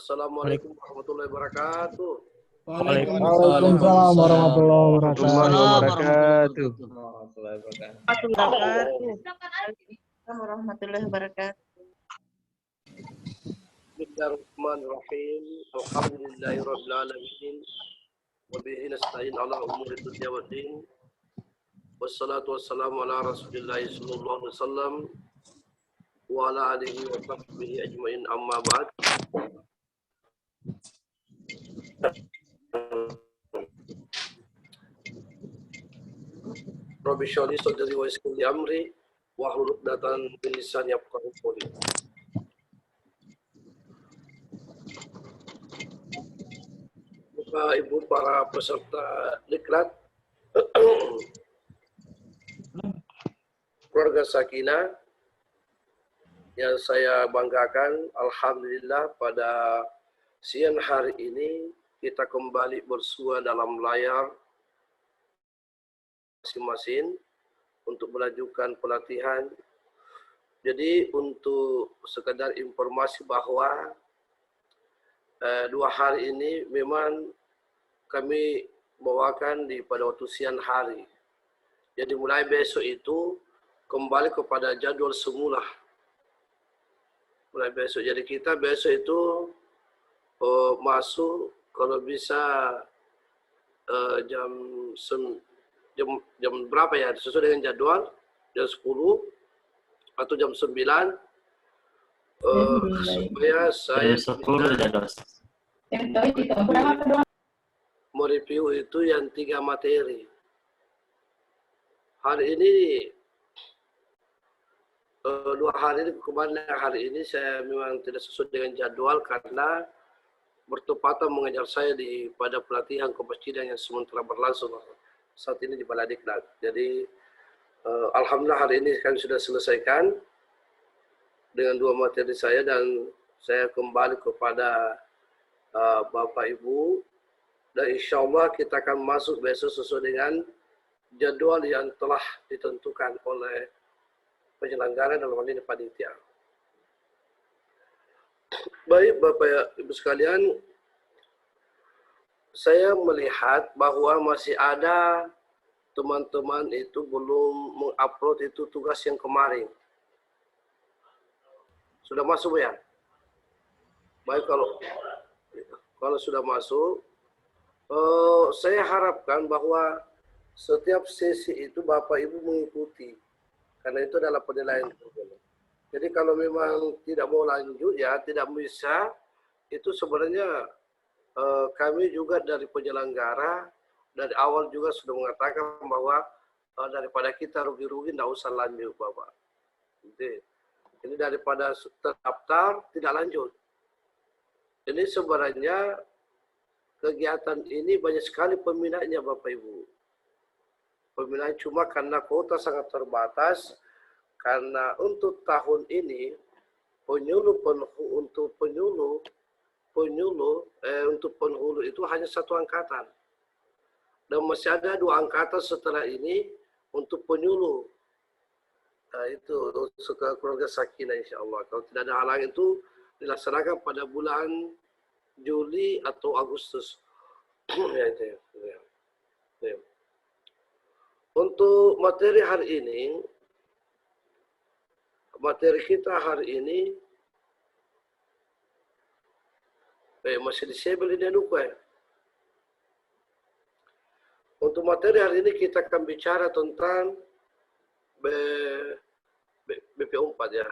Assalamualaikum warahmatullahi wabarakatuh. Waalaikumsalam warahmatullahi wabarakatuh. Warahmatullahi wabarakatuh. Bismillahirrahmanirrahim. Alhamdulillahirabbil alamin. Wa bihi nasta'in ala umuri dunya waddin. Wassalatu wassalamu ala Rasulillah sallallahu alaihi wasallam wa ala alihi wa sahbihi ajmain, amma ba'd. Rabbi shrah li sadri wa yassir li amri wahlul 'uqdatam min lisani yafqahu qawli. Bapak Ibu para peserta diklat, keluarga Sakinah yang saya banggakan, alhamdulillah pada siang hari ini kita kembali bersua dalam layar masing-masing untuk melanjutkan pelatihan. Jadi untuk sekadar informasi bahwa 2 hari ini memang kami bawakan pada waktu siang hari. Jadi mulai besok itu kembali kepada jadwal semula. Mulai besok. Jadi kita besok itu masuk kalau bisa jam berapa ya, sesuai dengan jadwal, jam 10 atau jam 9 supaya saya mereview itu yang 3 materi. Hari ini 2 hari ini kemarin hari ini saya memang tidak sesuai dengan jadwal karena bertepatan mengajar saya pada pelatihan kemasjidan yang sementara berlangsung saat ini di Balai Diklat. Jadi alhamdulillah hari ini kami sudah selesaikan dengan 2 materi saya dan saya kembali kepada Bapak Ibu dan insya Allah kita akan masuk besok sesuai dengan jadwal yang telah ditentukan oleh penyelenggara dalam hal ini panitia. Baik Bapak Ibu sekalian, saya melihat bahwa masih ada teman-teman itu belum mengupload itu tugas yang kemarin. Sudah masuk ya? Baik, kalau sudah masuk, saya harapkan bahwa setiap sesi itu Bapak Ibu mengikuti, karena itu adalah penilaian. Jadi kalau memang tidak mau lanjut ya, tidak bisa, itu sebenarnya kami juga dari penyelenggara dari awal juga sudah mengatakan bahwa daripada kita rugi-rugi tidak usah lanjut Bapak. Ini daripada terdaftar tidak lanjut. Ini sebenarnya kegiatan ini banyak sekali peminatnya Bapak Ibu. Peminat cuma karena kuota sangat terbatas, karena untuk tahun ini untuk penghulu itu hanya 1 angkatan. Dan masih ada 2 angkatan setelah ini untuk penyuluh. Nah, itu untuk keluarga Sakinah insya Allah. Kalau tidak ada halangan itu dilaksanakan pada bulan Juli atau Agustus. Ya, itu ya. Ya. Untuk materi hari ini, materi kita hari ini masih disable ini lupa ya. Untuk materi hari ini kita akan bicara tentang BP4 ya.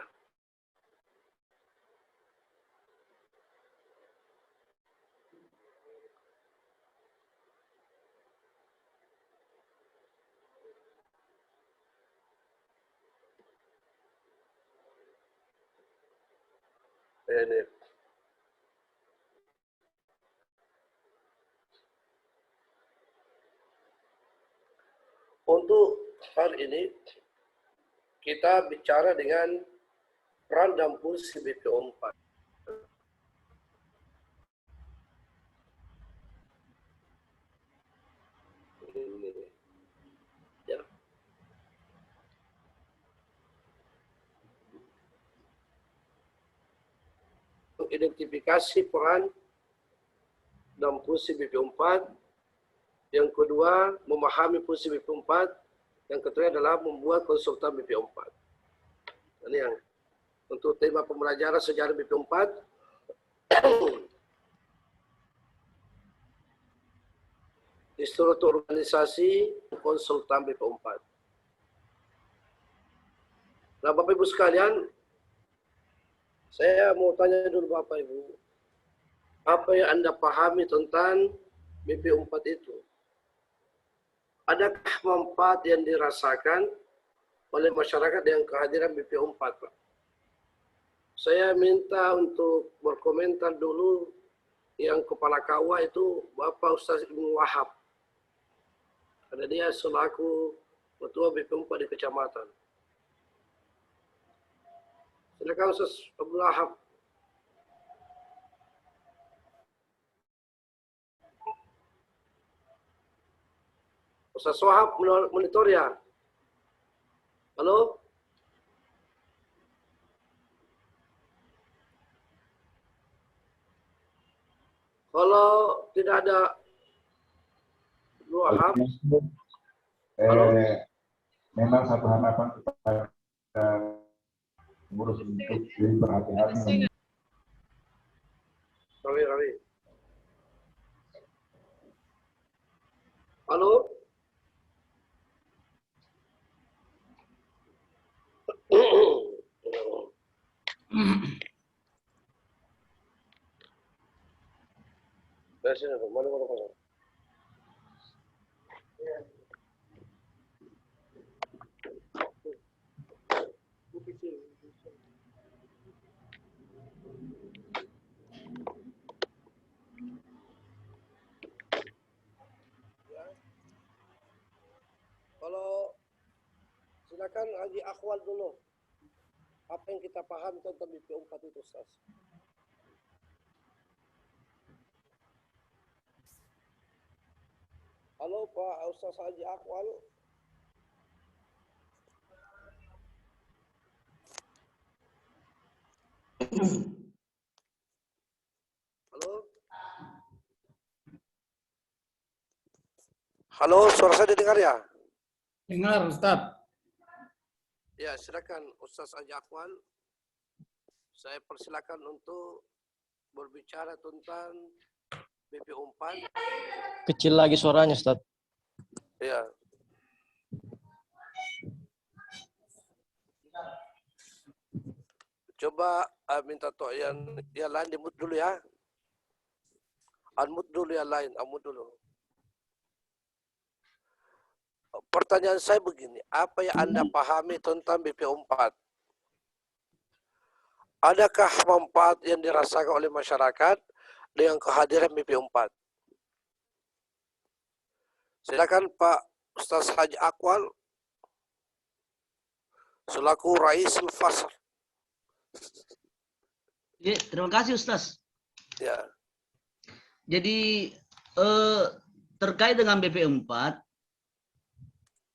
Ini. Untuk hari ini kita bicara dengan peran dan fungsi BP4. Ya. mengidentifikasi peran dan fungsi BP4. Yang kedua, memahami fungsi BP4. Yang ketiga adalah membuat konsultan BP4. Ini yang untuk tema pembelajaran sejarah BP4. Struktur organisasi konsultan BP4. Nah, Bapak Ibu sekalian, saya mau tanya dulu Bapak Ibu, apa yang Anda pahami tentang BP4 itu? Adakah manfaat yang dirasakan oleh masyarakat dengan kehadiran BP4, Pak? Saya minta untuk berkomentar dulu yang kepala KUA itu Bapak Ustaz Ibnu Wahab. Karena dia selaku ketua BP4 di kecamatan. Silakan Ustaz Ibnu Wahab. Ustaz Wahab monitor ya? Halo? Kalau tidak ada Wahab, memang satu harapan kepada ngurus untuk lebih berhati-hati. Rawi. Halo? Mana. Kalau silakan Haji Akhwal dulu. Apa yang kita paham tentang BP4 itu, Ustaz? Halo Pak Ustaz Haji Akhwal. Halo? Halo, suara saya didengar ya? Dengar, Ustaz. Ya, silakan Ustaz Haji Akhwal. Saya persilakan untuk berbicara tentang BP4. Kecil lagi suaranya, Ustaz. Ya. Coba minta toh yang lain di mute dulu ya. Unmute dulu yang lain, unmute dulu. Pertanyaan saya begini, apa yang Anda pahami tentang BP4? Adakah manfaat yang dirasakan oleh masyarakat dengan kehadiran BP4? Silakan Pak Ustaz Haji Akhwal selaku Raisul Fasl. Ya, terima kasih Ustaz. Ya. Jadi terkait dengan BP4,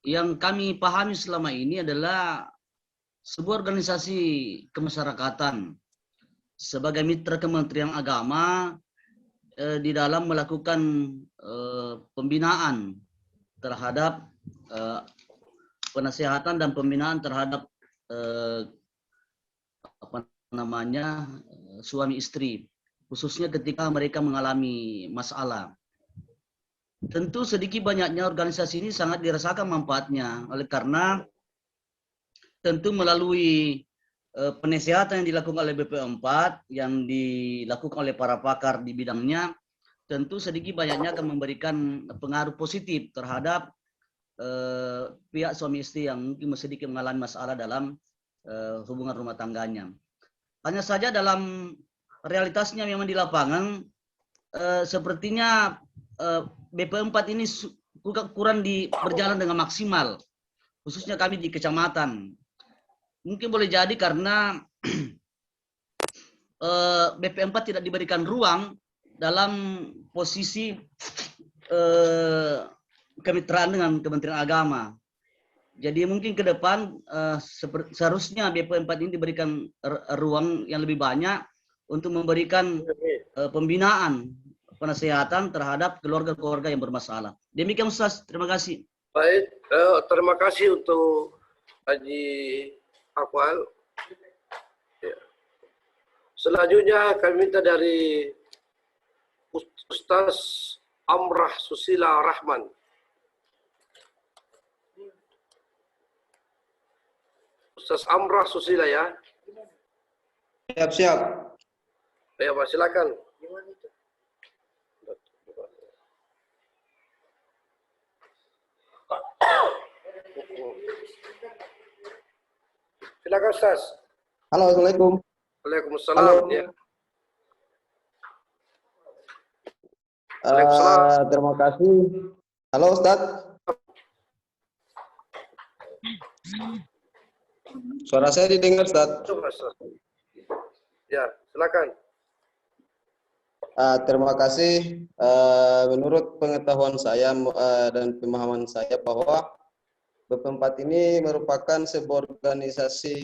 yang kami pahami selama ini adalah sebuah organisasi kemasyarakatan sebagai mitra Kementerian Agama di dalam melakukan pembinaan terhadap penasihatan dan pembinaan terhadap suami istri, khususnya ketika mereka mengalami masalah. Tentu sedikit banyaknya organisasi ini sangat dirasakan manfaatnya, oleh karena tentu melalui penasihatan yang dilakukan oleh BP4, yang dilakukan oleh para pakar di bidangnya, tentu sedikit banyaknya akan memberikan pengaruh positif terhadap pihak suami istri yang mungkin sedikit mengalami masalah dalam hubungan rumah tangganya. Hanya saja dalam realitasnya memang di lapangan sepertinya BP4 ini kurang berjalan dengan maksimal, khususnya kami di kecamatan. Mungkin boleh jadi karena BP4 tidak diberikan ruang dalam posisi kemitraan dengan Kementerian Agama. Jadi mungkin ke depan seharusnya BP4 ini diberikan ruang yang lebih banyak untuk memberikan pembinaan penasehatan terhadap keluarga-keluarga yang bermasalah. Demikian Ustaz, terima kasih. Baik, terima kasih untuk Haji Akwal. Ya. Selanjutnya kami minta dari Ustaz Amrah Susila Rahman. Ustaz Amrah Susila ya. Siap-siap. Ya, Pak, silakan. Silakan Ustaz. Halo, Assalamualaikum. Waalaikumsalam. Halo. Ya. Waalaikumsalam. Terima kasih. Halo, Ustadz. Suara saya didengar, Ustadz. Coba, Ustaz. Ya, silakan. Terima kasih. Menurut pengetahuan saya dan pemahaman saya bahwa BP4 ini merupakan sebuah organisasi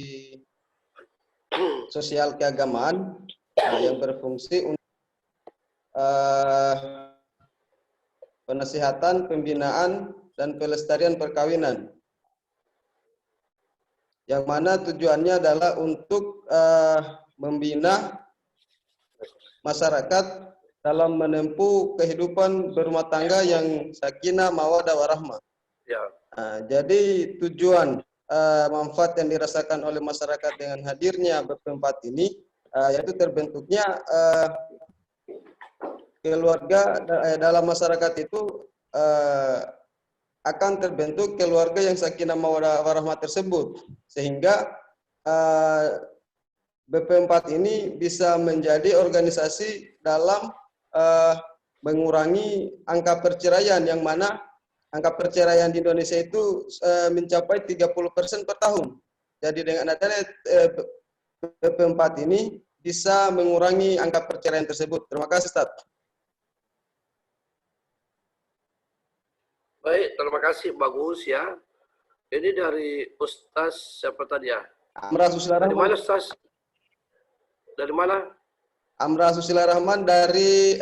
sosial keagamaan yang berfungsi untuk penasihatan, pembinaan, dan pelestarian perkawinan. Yang mana tujuannya adalah untuk membina masyarakat dalam menempuh kehidupan berumah tangga yang sakinah, mawaddah, warahmah. Ya. Jadi tujuan manfaat yang dirasakan oleh masyarakat dengan hadirnya BP4 ini yaitu terbentuknya keluarga dalam masyarakat itu akan terbentuk keluarga yang sakinah mawaddah warahmah tersebut, sehingga BP4 ini bisa menjadi organisasi dalam mengurangi angka perceraian, yang mana angka perceraian di Indonesia itu mencapai 30% per tahun. Jadi dengan adanya BP4 ini bisa mengurangi angka perceraian tersebut. Terima kasih, Ustaz. Baik, terima kasih. Bagus ya. Ini dari Ustaz siapa tadi ya? Amrah Susila Dari mana Rahman. Ustaz? Dari mana? Amrah Susila Rahman dari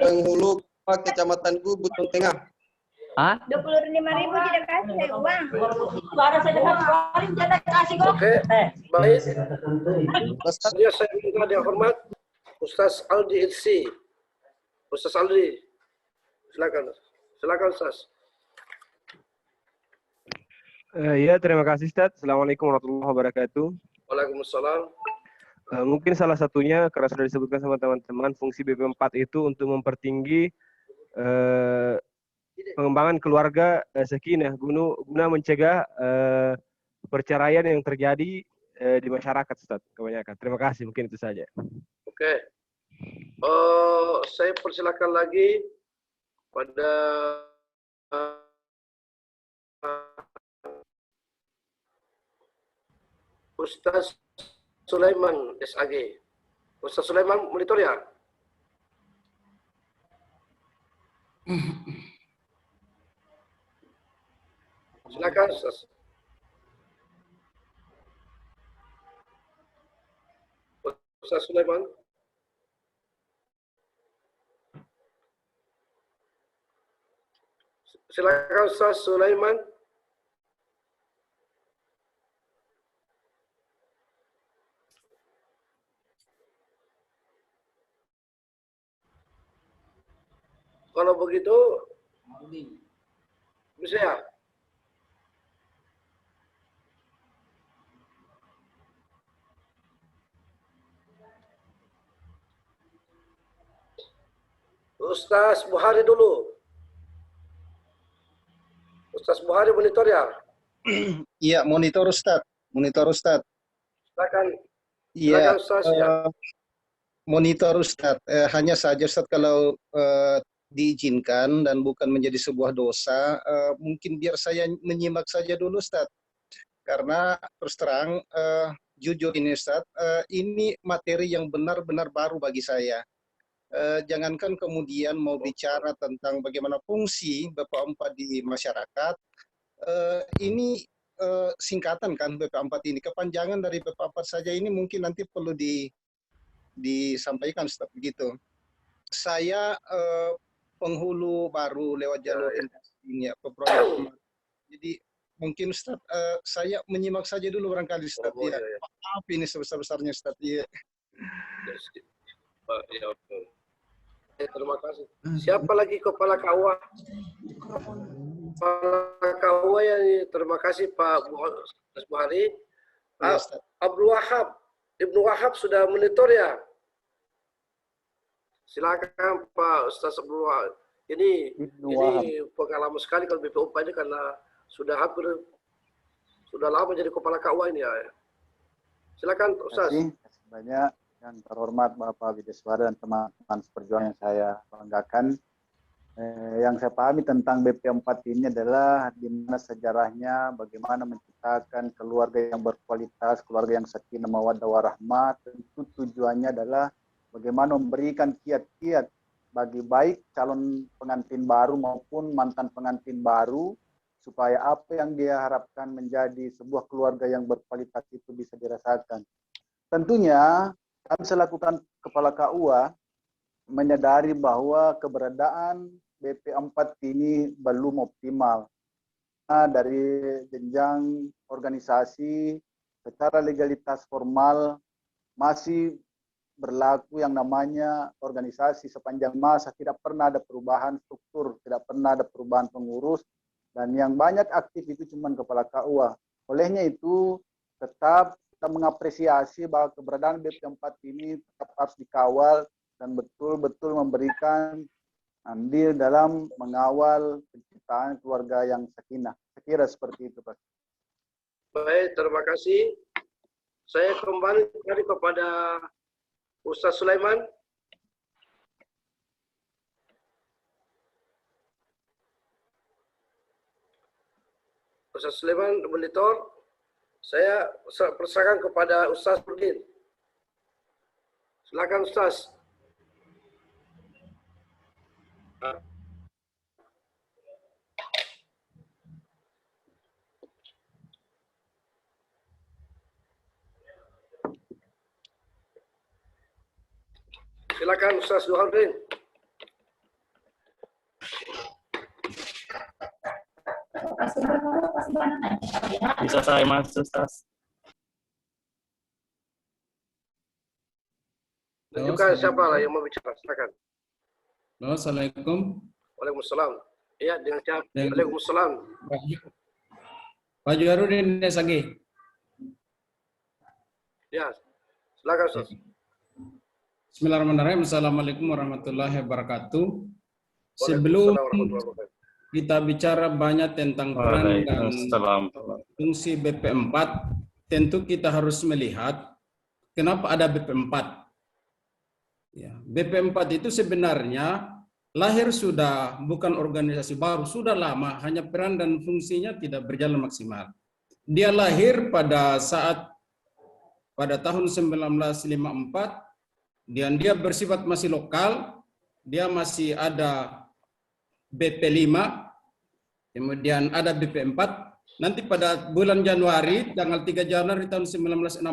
Penghulu, Kecamatan Buton Tengah. 25.000 tidak kasih saya uang. Suara saya dengar paling tidak kasih kok. Oke, baik. Ustaz, Selanjutnya saya minta yang hormat Ustaz Aldi Itsi. Ustaz Aldi, silakan. Silakan Ustaz. Ya, terima kasih Ustaz. Assalamualaikum warahmatullahi wabarakatuh. Waalaikumsalam. Mungkin salah satunya, karena sudah disebutkan sama teman-teman, fungsi BP4 itu untuk mempertinggi pengembangan keluarga sakinah, guna mencegah perceraian yang terjadi di masyarakat, Ustaz, kebanyakan. Terima kasih, mungkin itu saja. Oke. Saya persilakan lagi pada Ustaz Sulaiman SAG. Ustaz Sulaiman monitor ya? Silakan Ustaz. Ustaz Sulaiman. Silakan Ustaz Sulaiman. Kalau begitu bisa ya? Ustaz Buhari dulu. Ustaz Buhari monitor ya? Iya, monitor Ustadz. Monitor Ustadz. Silakan. Iya, Silakan Ustaz ya. monitor Ustadz. Hanya saja Ustadz kalau diizinkan dan bukan menjadi sebuah dosa, mungkin biar saya menyimak saja dulu Ustadz. Karena terus terang, jujur ini Ustadz, ini materi yang benar-benar baru bagi saya. Jangankan kemudian mau bicara tentang bagaimana fungsi BP4 di masyarakat, ini singkatan kan BP4 ini, kepanjangan dari BP4 saja ini mungkin nanti perlu disampaikan Ustaz begitu. Saya penghulu baru lewat jalur ini ya, program. Jadi mungkin Ustaz saya menyimak saja dulu barangkali Ustaz. Ya. Maaf ini sebesar-besarnya Ustaz. Ya. Ya, terima kasih. Siapa lagi kepala KUA? Kepala KUA yang terima kasih Pak Buhari. Ya, Abdul Wahab, Ibnu Wahab sudah monitor ya? Silakan Pak Ustaz Abdul Wahab. Ini pengalaman sekali kalau BP4 ini karena sudah lama jadi kepala KUA ini ya. Silakan Ustaz. Terima kasih banyak dan terhormat Bapak Wideswara dan teman-teman seperjuangan yang saya banggakan. Yang saya pahami tentang BP4 ini adalah di mana sejarahnya, bagaimana menciptakan keluarga yang berkualitas, keluarga yang sakinah mawaddah warahmah. Tentu tujuannya adalah bagaimana memberikan kiat-kiat bagi baik calon pengantin baru maupun mantan pengantin baru, supaya apa yang dia harapkan menjadi sebuah keluarga yang berkualitas itu bisa dirasakan. Tentunya kami selaku kepala KUA menyadari bahwa keberadaan BP4 ini belum optimal. Dari jenjang organisasi secara legalitas formal masih berlaku yang namanya organisasi sepanjang masa, tidak pernah ada perubahan struktur, tidak pernah ada perubahan pengurus, dan yang banyak aktif itu cuma kepala KUA. Olehnya itu tetap kita mengapresiasi bahwa keberadaan BP4 ini tetap harus dikawal dan betul-betul memberikan andil dalam mengawal penciptaan keluarga yang sakinah. Saya kira seperti itu, Pak. Baik, terima kasih. Saya kembali tadi kepada Ustaz Sulaiman. Ustaz Sulaiman, monitor. Saya persilakan kepada Ustaz Nurdin. Silakan Ustaz. Silakan Ustaz Nurdin. Bisa saya masuk, Ustaz? Dan juga siapa lah yang mau bicara? Silakan. Halo, Assalamualaikum. Waalaikumsalam. Iya, dengan siapa? Waalaikumsalam. Pak Juarudin SAG. Ya, silakan Ustaz. Bismillahirrahmanirrahim. Assalamualaikum warahmatullahi wabarakatuh. Sebelum kita bicara banyak tentang peran dan fungsi BP4, tentu kita harus melihat kenapa ada BP4. Ya, BP4 itu sebenarnya lahir sudah bukan organisasi baru, sudah lama, hanya peran dan fungsinya tidak berjalan maksimal. Dia lahir pada tahun 1954, dan dia bersifat masih lokal, dia masih ada BP5, kemudian ada BP4. Nanti pada bulan Januari, tanggal 3 Januari tahun 1960,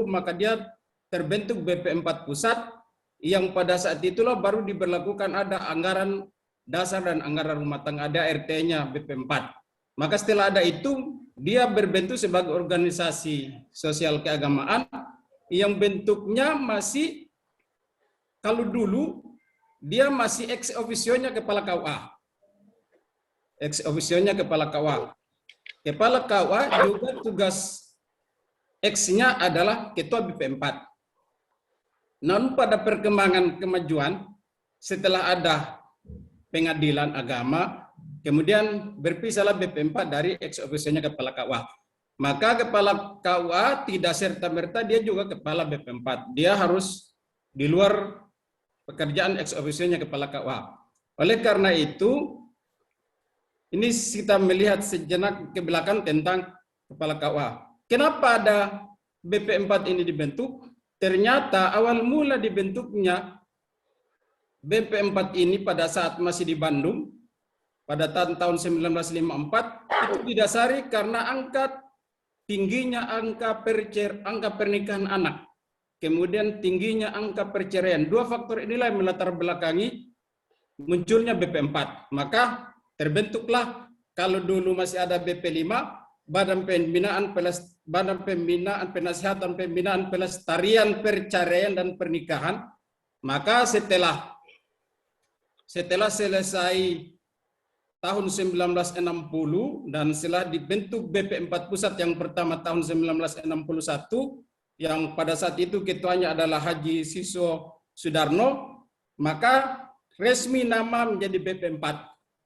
maka dia terbentuk BP4 pusat, yang pada saat itulah baru diberlakukan ada anggaran dasar dan anggaran rumah tangga, ada RT-nya BP4. Maka setelah ada itu, dia berbentuk sebagai organisasi sosial keagamaan yang bentuknya masih, kalau dulu dia masih ex officio-nya kepala KUA. Ex officio-nya kepala KUA. Kepala KUA juga tugas X-nya adalah ketua BP4. Namun pada perkembangan kemajuan, setelah ada pengadilan agama, kemudian berpisahlah BP4 dari ex officio-nya kepala KUA. Maka kepala KUA tidak serta-merta dia juga kepala BP4. Dia harus di luar pekerjaan ex officio-nya kepala KUA. Oleh karena itu, ini kita melihat sejenak ke belakang tentang kepala KUA. Kenapa ada BP4 ini dibentuk? Ternyata awal mula dibentuknya BP4 ini pada saat masih di Bandung, pada tahun 1954, itu didasari karena tingginya angka pernikahan anak. kemudian tingginya angka perceraian. Dua faktor inilah yang melatar belakangi munculnya BP4. Maka terbentuklah, kalau dulu masih ada BP5, Badan Pembinaan Penasihatan Pembinaan Pelestarian Perceraian dan Pernikahan. Maka setelah selesai tahun 1960 dan setelah dibentuk BP4 Pusat yang pertama tahun 1961, yang pada saat itu ketuanya adalah Haji Siso Sudarno, maka resmi nama menjadi BP4,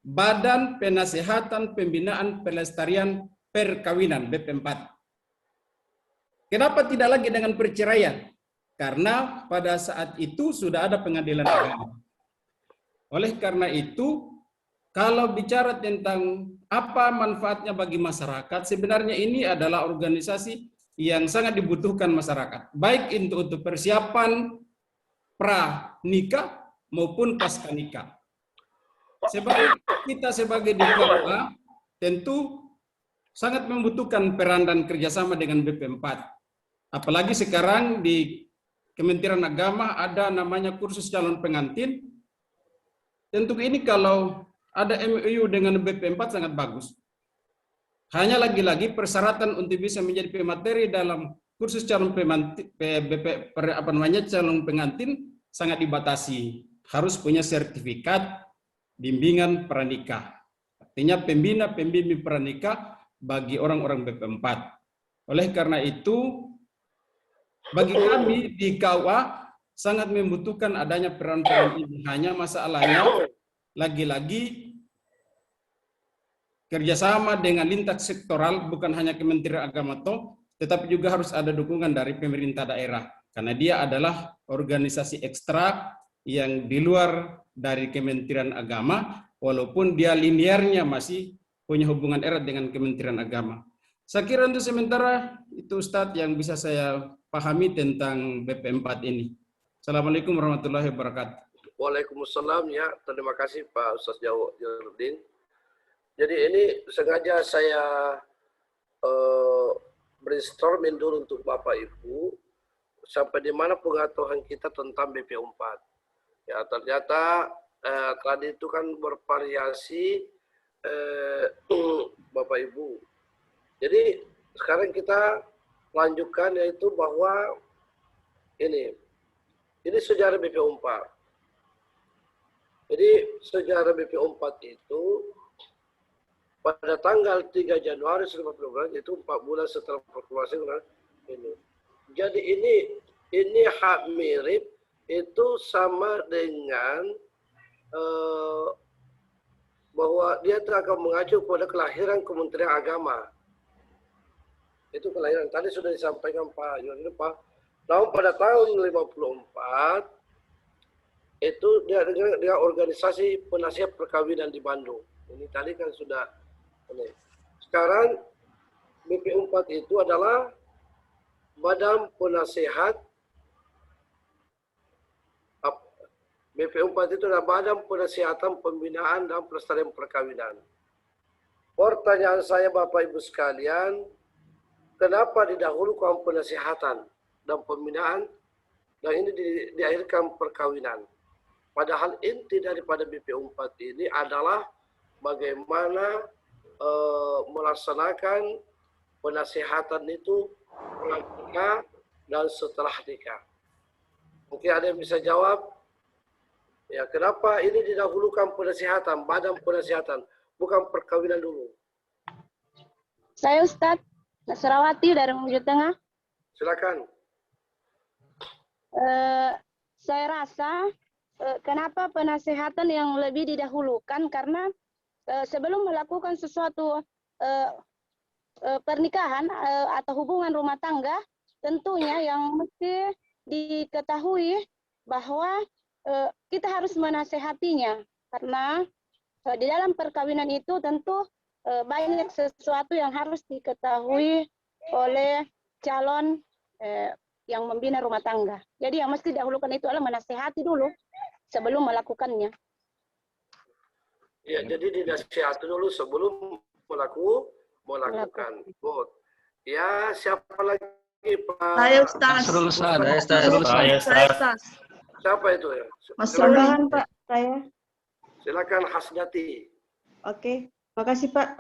Badan Penasihatan Pembinaan Pelestarian Perkawinan, BP4. Kenapa tidak lagi dengan perceraian? Karena pada saat itu sudah ada pengadilan agama. Oleh karena itu, kalau bicara tentang apa manfaatnya bagi masyarakat, sebenarnya ini adalah organisasi yang sangat dibutuhkan masyarakat, baik untuk persiapan pra-nikah maupun pasca nikah. Kita sebagai DKUA tentu sangat membutuhkan peran dan kerjasama dengan BP4. Apalagi sekarang di Kementerian Agama ada namanya kursus calon pengantin. Tentu ini kalau ada MOU dengan BP4 sangat bagus. Hanya lagi-lagi persyaratan untuk bisa menjadi pemateri dalam kursus calon calon pengantin sangat dibatasi. Harus punya sertifikat bimbingan pranikah. Artinya pembimbing pranikah bagi orang-orang BP4. Oleh karena itu, bagi kami di KUA sangat membutuhkan adanya peran-peran ini. Hanya masalahnya lagi-lagi kerjasama dengan lintas sektoral, bukan hanya Kementerian Agama tetapi juga harus ada dukungan dari pemerintah daerah. Karena dia adalah organisasi ekstra yang di luar dari Kementerian Agama, walaupun dia linearnya masih punya hubungan erat dengan Kementerian Agama. Saya kira untuk sementara itu Ustadz yang bisa saya pahami tentang BP4 ini. Assalamualaikum warahmatullahi wabarakatuh. Waalaikumsalam, ya. Terima kasih Pak Ustaz Jawaluddin. Jadi ini sengaja saya brainstorming dulu untuk Bapak Ibu sampai di mana pengetahuan kita tentang BP4. Ya, ternyata tadi itu kan bervariasi Bapak Ibu. Jadi sekarang kita lanjutkan, yaitu bahwa ini sejarah BP4. Jadi sejarah BP4 itu pada tanggal 3 Januari 1950, itu 4 bulan setelah proklamasi ini. Jadi ini hak mirip itu sama dengan bahwa dia akan mengacu pada kelahiran Kementerian Agama. Itu kelahiran tadi sudah disampaikan Pak Yoni, Pak. Namun pada tahun 54 itu dia dengan organisasi penasihat perkawinan di Bandung. Ini tadi kan sudah ini. Sekarang BP4 itu adalah Badan Penasihat BP4 itu adalah Badan Penasihatan Pembinaan dan Pelestarian Perkawinan. Pertanyaan saya Bapak Ibu sekalian, kenapa didahulukan penasihatan dan pembinaan dan ini diakhirkan perkawinan? Padahal inti daripada BP4 ini adalah bagaimana melaksanakan penasihatan itu nikah dan setelah nikah. Mungkin ada yang bisa jawab? Ya, kenapa ini didahulukan penasihatan, badan penasihatan, bukan perkawinan dulu? Saya Ustadz Nasrawati dari Mamuju Tengah. Silakan. Saya rasa kenapa penasihatan yang lebih didahulukan, karena sebelum melakukan sesuatu pernikahan atau hubungan rumah tangga, tentunya yang mesti diketahui bahwa kita harus menasehatinya, karena di dalam perkawinan itu tentu banyak sesuatu yang harus diketahui oleh calon yang membina rumah tangga. Jadi yang mesti didahulukan itu adalah menasehati dulu sebelum melakukannya. Ya, jadi dinasihati dulu sebelum melakukan. Ya, siapa lagi Pak. Saya Ustaz. Nasrul Ustaz. Saya Ustaz. Siapa itu ya? Mas Silakan. Tambahan Pak, saya. Silakan Hasnati. Oke, makasih Pak.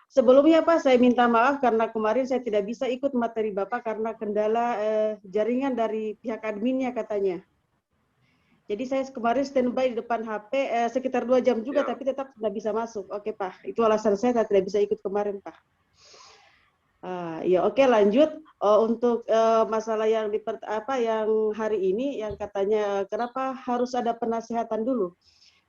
Sebelumnya Pak, saya minta maaf karena kemarin saya tidak bisa ikut materi Bapak karena kendala jaringan dari pihak adminnya katanya. Jadi saya kemarin standby di depan HP sekitar 2 jam juga, tapi tetap tidak bisa masuk. Oke Pak, itu alasan saya tidak bisa ikut kemarin Pak. Ya oke, lanjut. Untuk masalah yang yang hari ini yang katanya kenapa harus ada penasehatan dulu?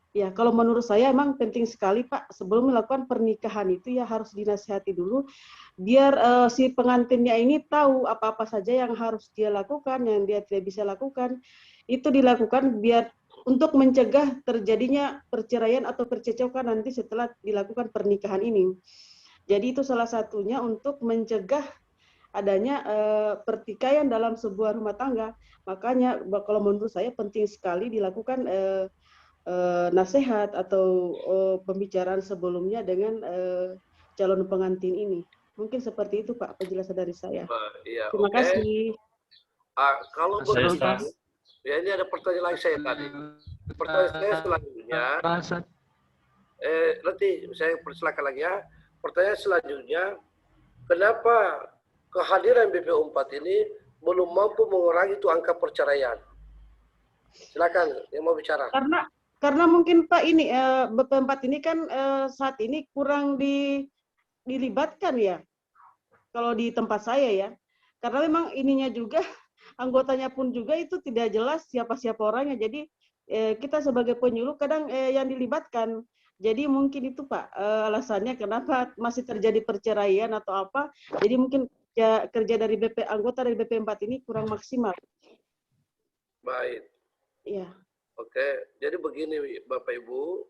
Ya, kalau menurut saya emang penting sekali Pak, sebelum melakukan pernikahan itu ya harus dinasihati dulu, biar si pengantinnya ini tahu apa-apa saja yang harus dia lakukan, yang dia tidak bisa lakukan, itu dilakukan biar untuk mencegah terjadinya perceraian atau percecokan nanti setelah dilakukan pernikahan ini. Jadi itu salah satunya untuk mencegah adanya pertikaian dalam sebuah rumah tangga. Makanya kalau menurut saya penting sekali dilakukan nasihat atau pembicaraan sebelumnya dengan calon pengantin ini. Mungkin seperti itu Pak penjelasan dari saya. Ya, Terima kasih. Kalau begitu, ya ini ada pertanyaan lain saya tadi. Pertanyaan saya selanjutnya, nanti saya persilakan lagi ya. Pertanyaan selanjutnya, kenapa kehadiran BPO 4 ini belum mampu mengurangi itu angka perceraian? Silakan yang mau bicara. Karena mungkin Pak ini BPO 4 ini kan saat ini kurang dilibatkan ya. Kalau di tempat saya ya. Karena memang ininya juga anggotanya pun juga itu tidak jelas siapa-siapa orangnya. Jadi kita sebagai penyuluh kadang yang dilibatkan. Jadi mungkin itu Pak alasannya kenapa masih terjadi perceraian atau apa. Jadi mungkin kerja dari anggota dari BP 4 ini kurang maksimal. Baik. Iya. Oke, jadi begini Bapak Ibu,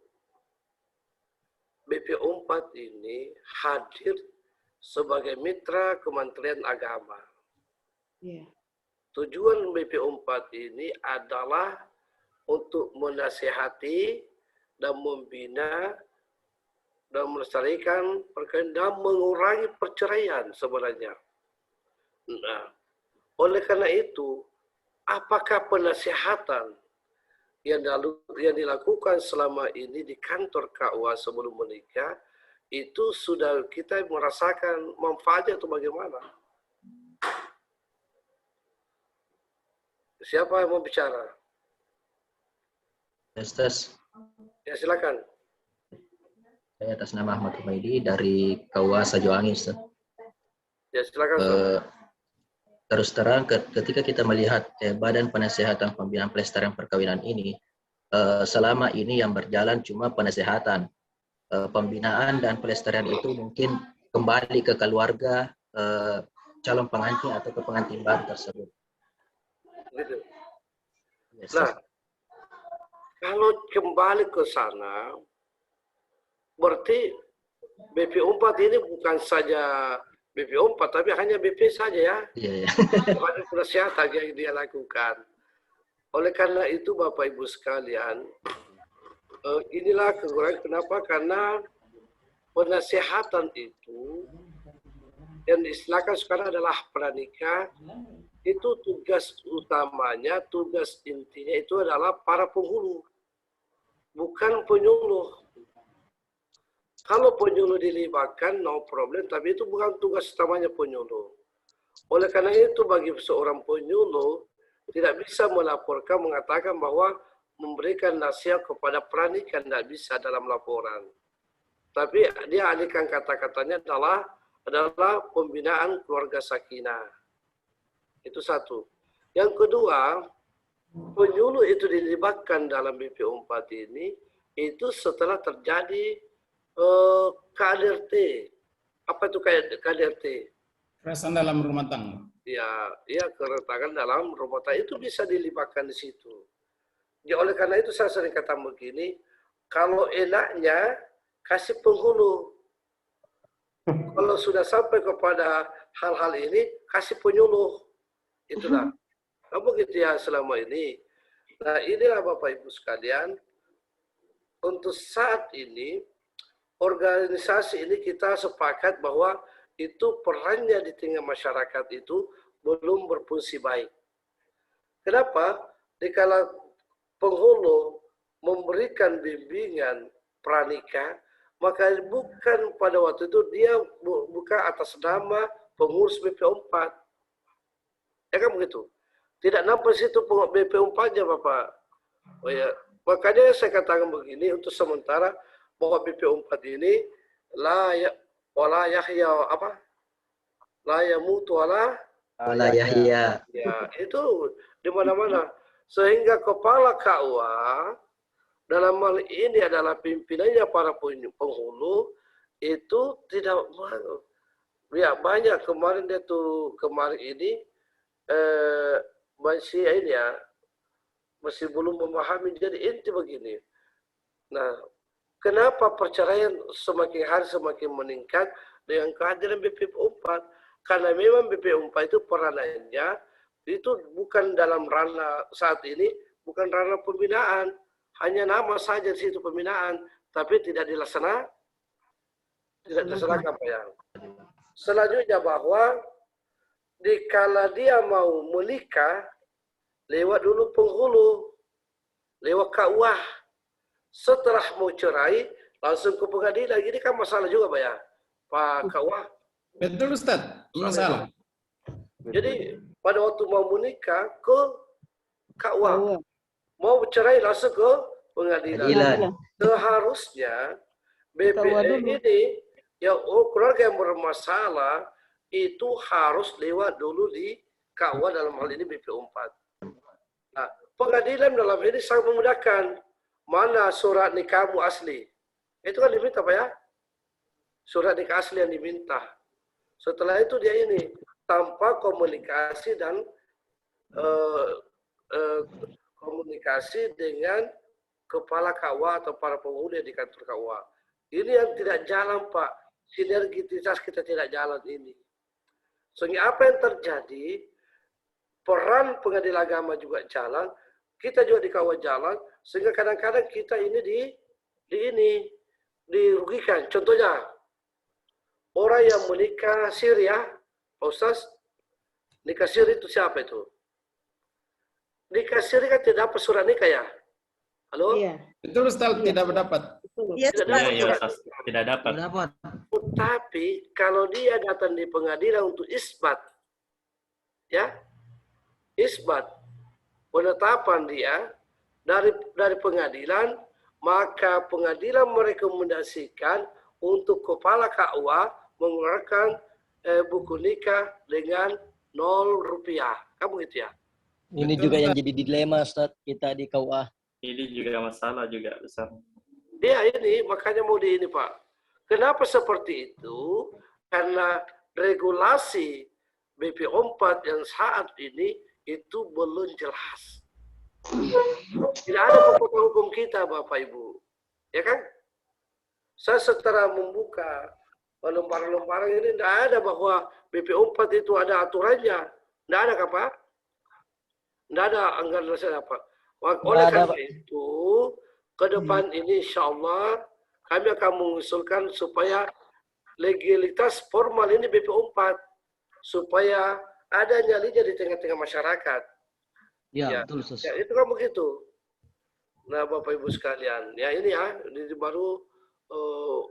BPO 4 ini hadir sebagai mitra Kementerian Agama. Iya. Tujuan BPO 4 ini adalah untuk menasihati dan membina dan melestarikan perkahwinan dan mengurangi perceraian sebenarnya. Nah, oleh karena itu, apakah penasihatan yang dilakukan selama ini di kantor KUA sebelum menikah itu sudah kita merasakan manfaatnya atau bagaimana? Siapa yang mau bicara? Tes. Ya silakan. Saya atas nama Ahmad Humaidi dari KUA Sajoangi, Ustaz. Ya silakan. Terus terang ketika kita melihat Badan Penasehatan Pembinaan Pelestarian Perkawinan ini, selama ini yang berjalan cuma penasehatan. Pembinaan dan pelestarian itu mungkin kembali ke keluarga calon pengantin atau ke pengantin baru tersebut. Gitu. Yes. Nah, kalau kembali ke sana, berarti BPO 4 ini bukan saja BPO 4, tapi hanya BP saja ya. Iya. Ada penasihatan yang dia lakukan. Oleh karena itu Bapak Ibu sekalian, inilah kekurangan. Kenapa? Karena penasihatan itu yang diistilahkan sekarang adalah pranikah. Itu tugas utamanya, tugas intinya itu adalah para penghulu, bukan penyuluh. Kalau penyuluh dilibatkan, no problem, tapi itu bukan tugas utamanya penyuluh. Oleh karena itu, bagi seorang penyuluh, tidak bisa melaporkan, mengatakan bahwa memberikan nasihat kepada pranikah, tidak bisa dalam laporan. Tapi dia alihkan kata-katanya adalah pembinaan keluarga sakinah. Itu satu. Yang kedua, penyuluh itu dilibatkan dalam BPO 4 ini, itu setelah terjadi KDRT. Apa itu KDRT? Kekerasan dalam rumah tangga. Ya, keretakan dalam rumah tangga itu bisa dilibatkan di situ. Ya, oleh karena itu saya sering kata begini, kalau enaknya kasih penghulu. Kalau sudah sampai kepada hal-hal ini, kasih penyuluh. Itulah. Namun gitu ya selama ini. Nah, inilah Bapak Ibu sekalian, untuk saat ini, organisasi ini kita sepakat bahwa itu perannya di tengah masyarakat itu belum berfungsi baik. Kenapa? Dikala penghulu memberikan bimbingan pranikah, maka bukan pada waktu itu dia bukan atas nama pengurus BP4. Ya kan begitu? Tidak nampak situ BP4-nya, Bapak. Oh ya, makanya saya katakan begini untuk sementara bahwa BP4 ini la yahya apa? La yamutu wala yahya. Ya, itu di mana-mana. Sehingga kepala KUA dalam hal ini adalah pimpinannya para penghulu itu tidak mau. Ya, banyak kemarin dia tuh ini masih ini ya, masih belum memahami. Jadi inti begini. Nah, kenapa perceraian semakin hari semakin meningkat dengan kehadiran BP4? Karena memang BP4 itu peranannya itu bukan dalam ranah saat ini, bukan ranah pembinaan. Hanya nama saja di situ pembinaan, tapi tidak dilaksanakan Pak ya. Selanjutnya bahwa dikala dia mau menikah, lewat dulu penghulu, lewat KUA. Setelah mau cerai, langsung ke pengadilan. Ini kan masalah juga Pak ya, Pak KUA. Betul Ustaz, masalah. Jadi pada waktu mau menikah ke KUA, mau cerai langsung ke pengadilan. Seharusnya BPN ini yang keluarga yang bermasalah itu harus lewat dulu di KUA, dalam hal ini BP4. Nah, pengadilan dalam ini sangat memudahkan. Mana surat nikahmu asli? Itu kan diminta Pak ya? Surat nikah asli yang diminta. Setelah itu dia ini tanpa komunikasi dan komunikasi dengan kepala KUA atau para penghulu di kantor KUA. Ini yang tidak jalan Pak. Sinergisitas kita tidak jalan ini. Sehingga apa yang terjadi, peran pengadilan agama juga jalan, kita juga di KUA jalan, sehingga kadang-kadang kita ini dirugikan. Contohnya, orang yang menikah siri ya, Pak Ustaz, nikah siri itu siapa itu? Nikah siri kan tidak dapat surat nikah ya? Halo? Iya. Betul Ustaz, tidak mendapat. Iya, tidak dapat. Tapi kalau dia datang di pengadilan untuk isbat, ya, isbat penetapan dia dari pengadilan, maka pengadilan merekomendasikan untuk kepala KUA mengeluarkan buku nikah dengan 0 rupiah. Kamu gitu ya? Ini juga yang jadi dilema Ustaz kita di KUA. Ini juga masalah juga besar. Ya ini makanya mau di ini Pak. Kenapa seperti itu? Karena regulasi BP4 yang saat ini itu belum jelas. Tidak ada pokok hukum kita Bapak Ibu. Ya kan? Saya setelah membuka lembaran-lembaran ini tidak ada bahwa BP4 itu ada aturannya. Tidak ada Pak? Tidak ada anggaran apa. Oleh karena itu, ke depan ini insya Allah kami akan mengusulkan supaya legalitas formal ini BP4 supaya ada nyalinya di tengah-tengah masyarakat. Ya, betul Ustaz. Ya, itu kan begitu. Nah, Bapak Ibu sekalian, ya ini ya, ini baru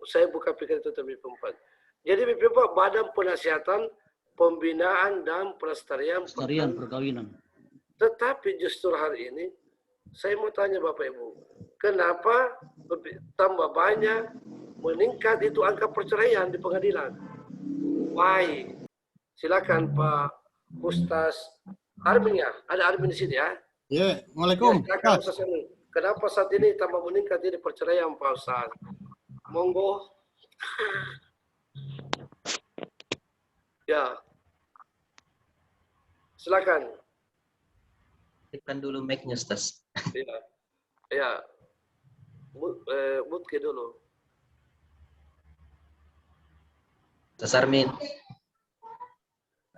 saya buka pikiran tentang BP4. Jadi BP4 Badan Penasihatan Pembinaan dan Pelestarian Perkawinan. Tetapi justru hari ini saya mau tanya Bapak Ibu, kenapa tambah banyak meningkat itu angka perceraian di pengadilan? Why? Silakan Pak Ustaz Armin ya, ada Armin di sini ya. Ya, Waalaikumsalam. Ya, kenapa saat ini tambah meningkat ini perceraian Pak Ustaz? Monggo. Ya. Silakan. Tekan dulu mic-nya, Ustaz. Iya. Ya. Mute dulu. Ustaz Armin.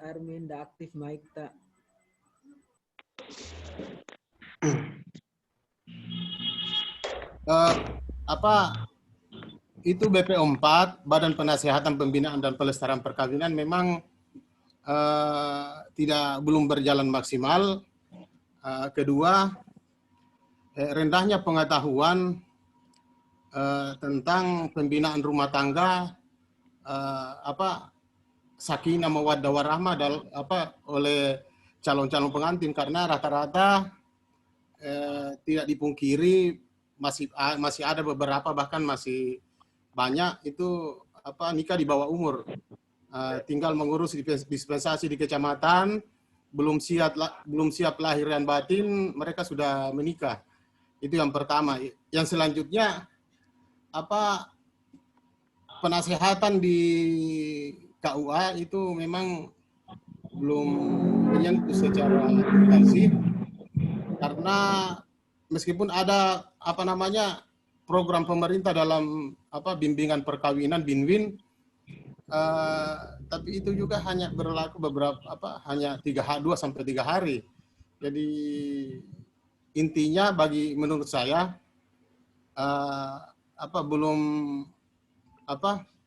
Armin dah aktif mic tak? Itu BP4, Badan Penasihatan Pembinaan dan Pelestarian Perkawinan memang belum berjalan maksimal. Kedua, rendahnya pengetahuan tentang pembinaan rumah tangga, sakinah mawaddah warahmah oleh calon-calon pengantin, karena rata-rata tidak dipungkiri masih ada beberapa, bahkan masih banyak itu nikah di bawah umur. Tinggal mengurus dispensasi di kecamatan, belum siap lahir dan batin, mereka sudah menikah. Itu yang pertama. Yang selanjutnya penasehatan di KUA itu memang belum menyentuh secara intensif, karena meskipun ada program pemerintah dalam bimbingan perkawinan BINWIN, tapi itu juga hanya berlaku hanya 2 sampai 3 hari. Jadi intinya menurut saya belum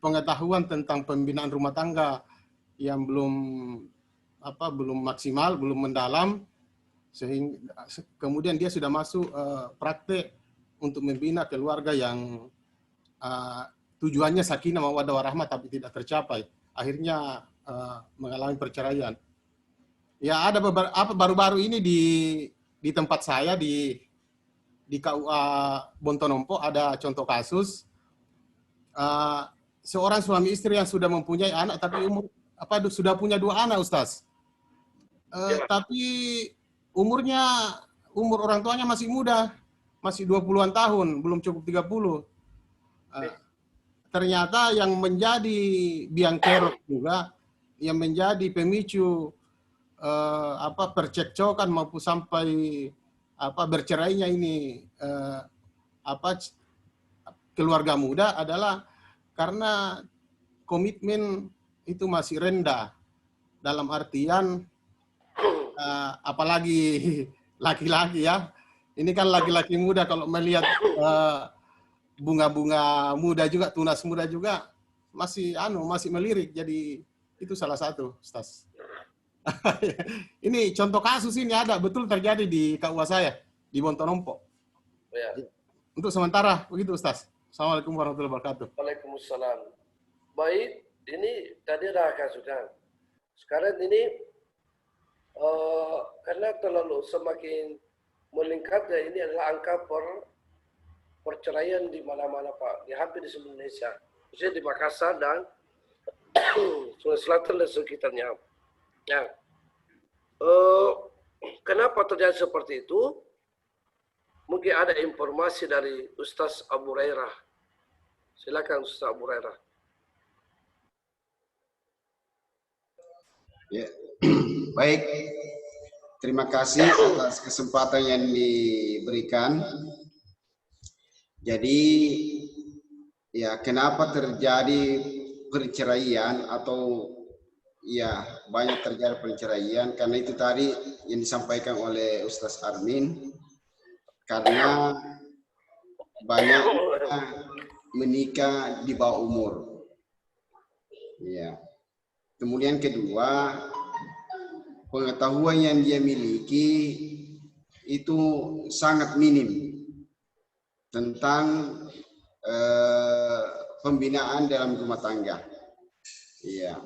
pengetahuan tentang pembinaan rumah tangga yang belum maksimal, belum mendalam, sehingga kemudian dia sudah masuk praktek untuk membina keluarga yang tujuannya sakinah mawaddah warahmah tapi tidak tercapai, akhirnya mengalami perceraian. Ya, ada beberapa baru-baru ini di tempat saya di KUA Bontonompo ada contoh kasus seorang suami istri yang sudah mempunyai anak tapi sudah punya 2 anak, Ustaz. Tapi umur orang tuanya masih muda, masih 20-an tahun, belum cukup 30. Ternyata yang menjadi biang kerok juga, yang menjadi pemicu percekcokan maupun sampai bercerainya ini keluarga muda adalah karena komitmen itu masih rendah. Dalam artian apalagi laki-laki ya, ini kan laki-laki muda kalau melihat bunga-bunga muda juga, tunas muda juga masih melirik. Jadi itu salah satu, Ustaz. Ini contoh kasus ini ada betul terjadi di KUA saya di Bontonompo. Ya. Untuk sementara begitu, Ustaz. Assalamualaikum warahmatullahi wabarakatuh. Waalaikumsalam. Baik, ini tadi ada kasusnya. Sekarang ini karena terlalu semakin meningkatnya ini adalah angka perceraian di mana-mana, Pak, di hampir di seluruh Indonesia, khususnya di Makassar dan Sulawesi Selatan dan sekitarnya. Ya. Kenapa terjadi seperti itu? Mungkin ada informasi dari Ustaz Abu Hurairah. Silakan Ustaz Abu Hurairah. Ya. Baik. Terima kasih atas kesempatan yang diberikan. Jadi, ya kenapa terjadi perceraian atau ya banyak terjadi perceraian? Karena itu tadi yang disampaikan oleh Ustaz Armin, karena banyak menikah di bawah umur. Ya. Kemudian kedua, pengetahuan yang dia miliki itu sangat minim tentang pembinaan dalam rumah tangga. Iya.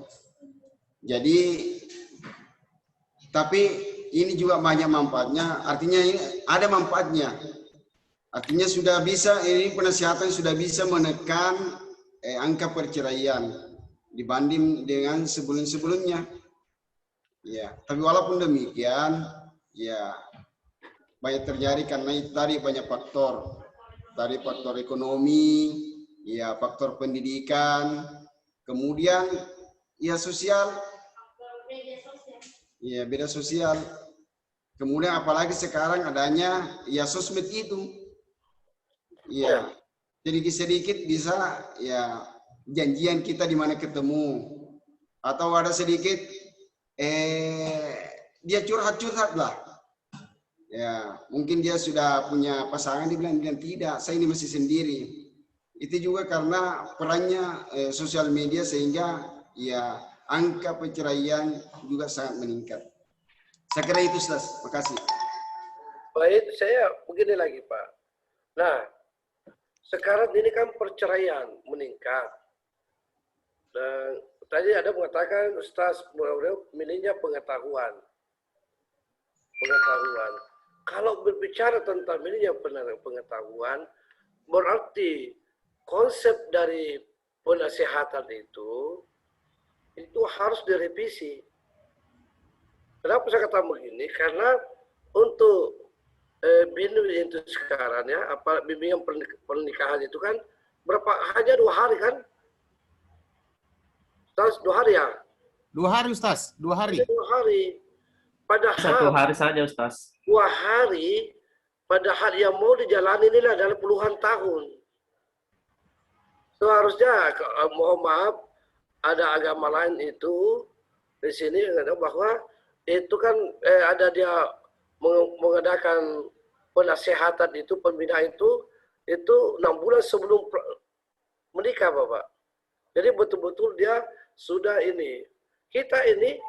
Jadi, tapi ini juga banyak manfaatnya. Artinya ini ada manfaatnya. Artinya sudah bisa, ini penasihatan sudah bisa menekan angka perceraian dibanding dengan sebelum-sebelumnya. Ya, tapi walaupun demikian, ya banyak terjadi karena itu tadi banyak faktor. Tadi faktor ekonomi, ya faktor pendidikan, kemudian ya sosial, ya beda sosial. Kemudian apalagi sekarang adanya ya sosmed itu, ya jadi sedikit bisa ya janjian kita di mana ketemu, atau ada sedikit dia curhat-curhat lah. Ya, mungkin dia sudah punya pasangan, dia bilang tidak, saya ini masih sendiri. Itu juga karena perannya sosial media, sehingga ya angka perceraian juga sangat meningkat. Saya kira itu, Ustaz. Makasih. Baik, saya begini lagi, Pak. Nah, sekarang ini kan perceraian meningkat. Dan tadi ada mengatakan Ustaz milihnya pengetahuan. Kalau berbicara tentang milihnya pengetahuan, berarti konsep dari penasehatan itu harus direvisi. Kenapa saya kata begini? Karena untuk bimbingan itu sekarang ya, bimbingan pernikahan itu kan hanya 2 hari kan? Ustaz, 2 hari ya? 2 hari, Ustaz. 2 hari. 2 hari. Padahal 1 hari saja, Ustaz. 2 hari, padahal yang mau dijalani ini adalah puluhan tahun. Seharusnya, mohon maaf, ada agama lain itu di sini bahwa itu kan ada dia mengadakan penasehatan itu, pembinaan itu 6 bulan sebelum menikah, Bapak. Jadi betul-betul dia sudah ini. Kita ini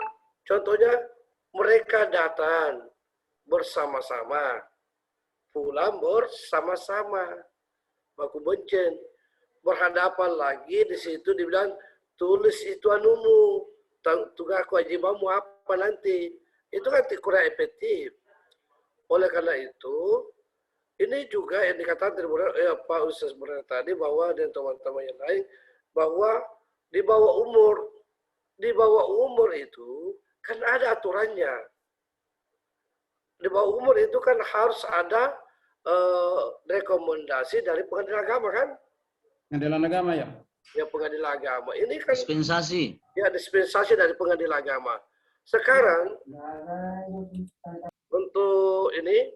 contohnya mereka datang bersama-sama, pulang bersama-sama, baku bencen, berhadapan lagi di situ dibilang tulis itu anumu, tugas kewajibanmu apa nanti. Itu kan kurang efektif. Oleh karena itu, ini juga yang dikatakan Pak Ustaz tadi bahwa dan teman-teman yang lain bahwa di bawah umur itu kan ada aturannya. Di bawah umur itu kan harus ada rekomendasi dari pengadilan agama kan? Pengadilan agama ya. Ya pengadilan agama. Ini kan dispensasi. Ya dispensasi dari pengadilan agama. Sekarang untuk ini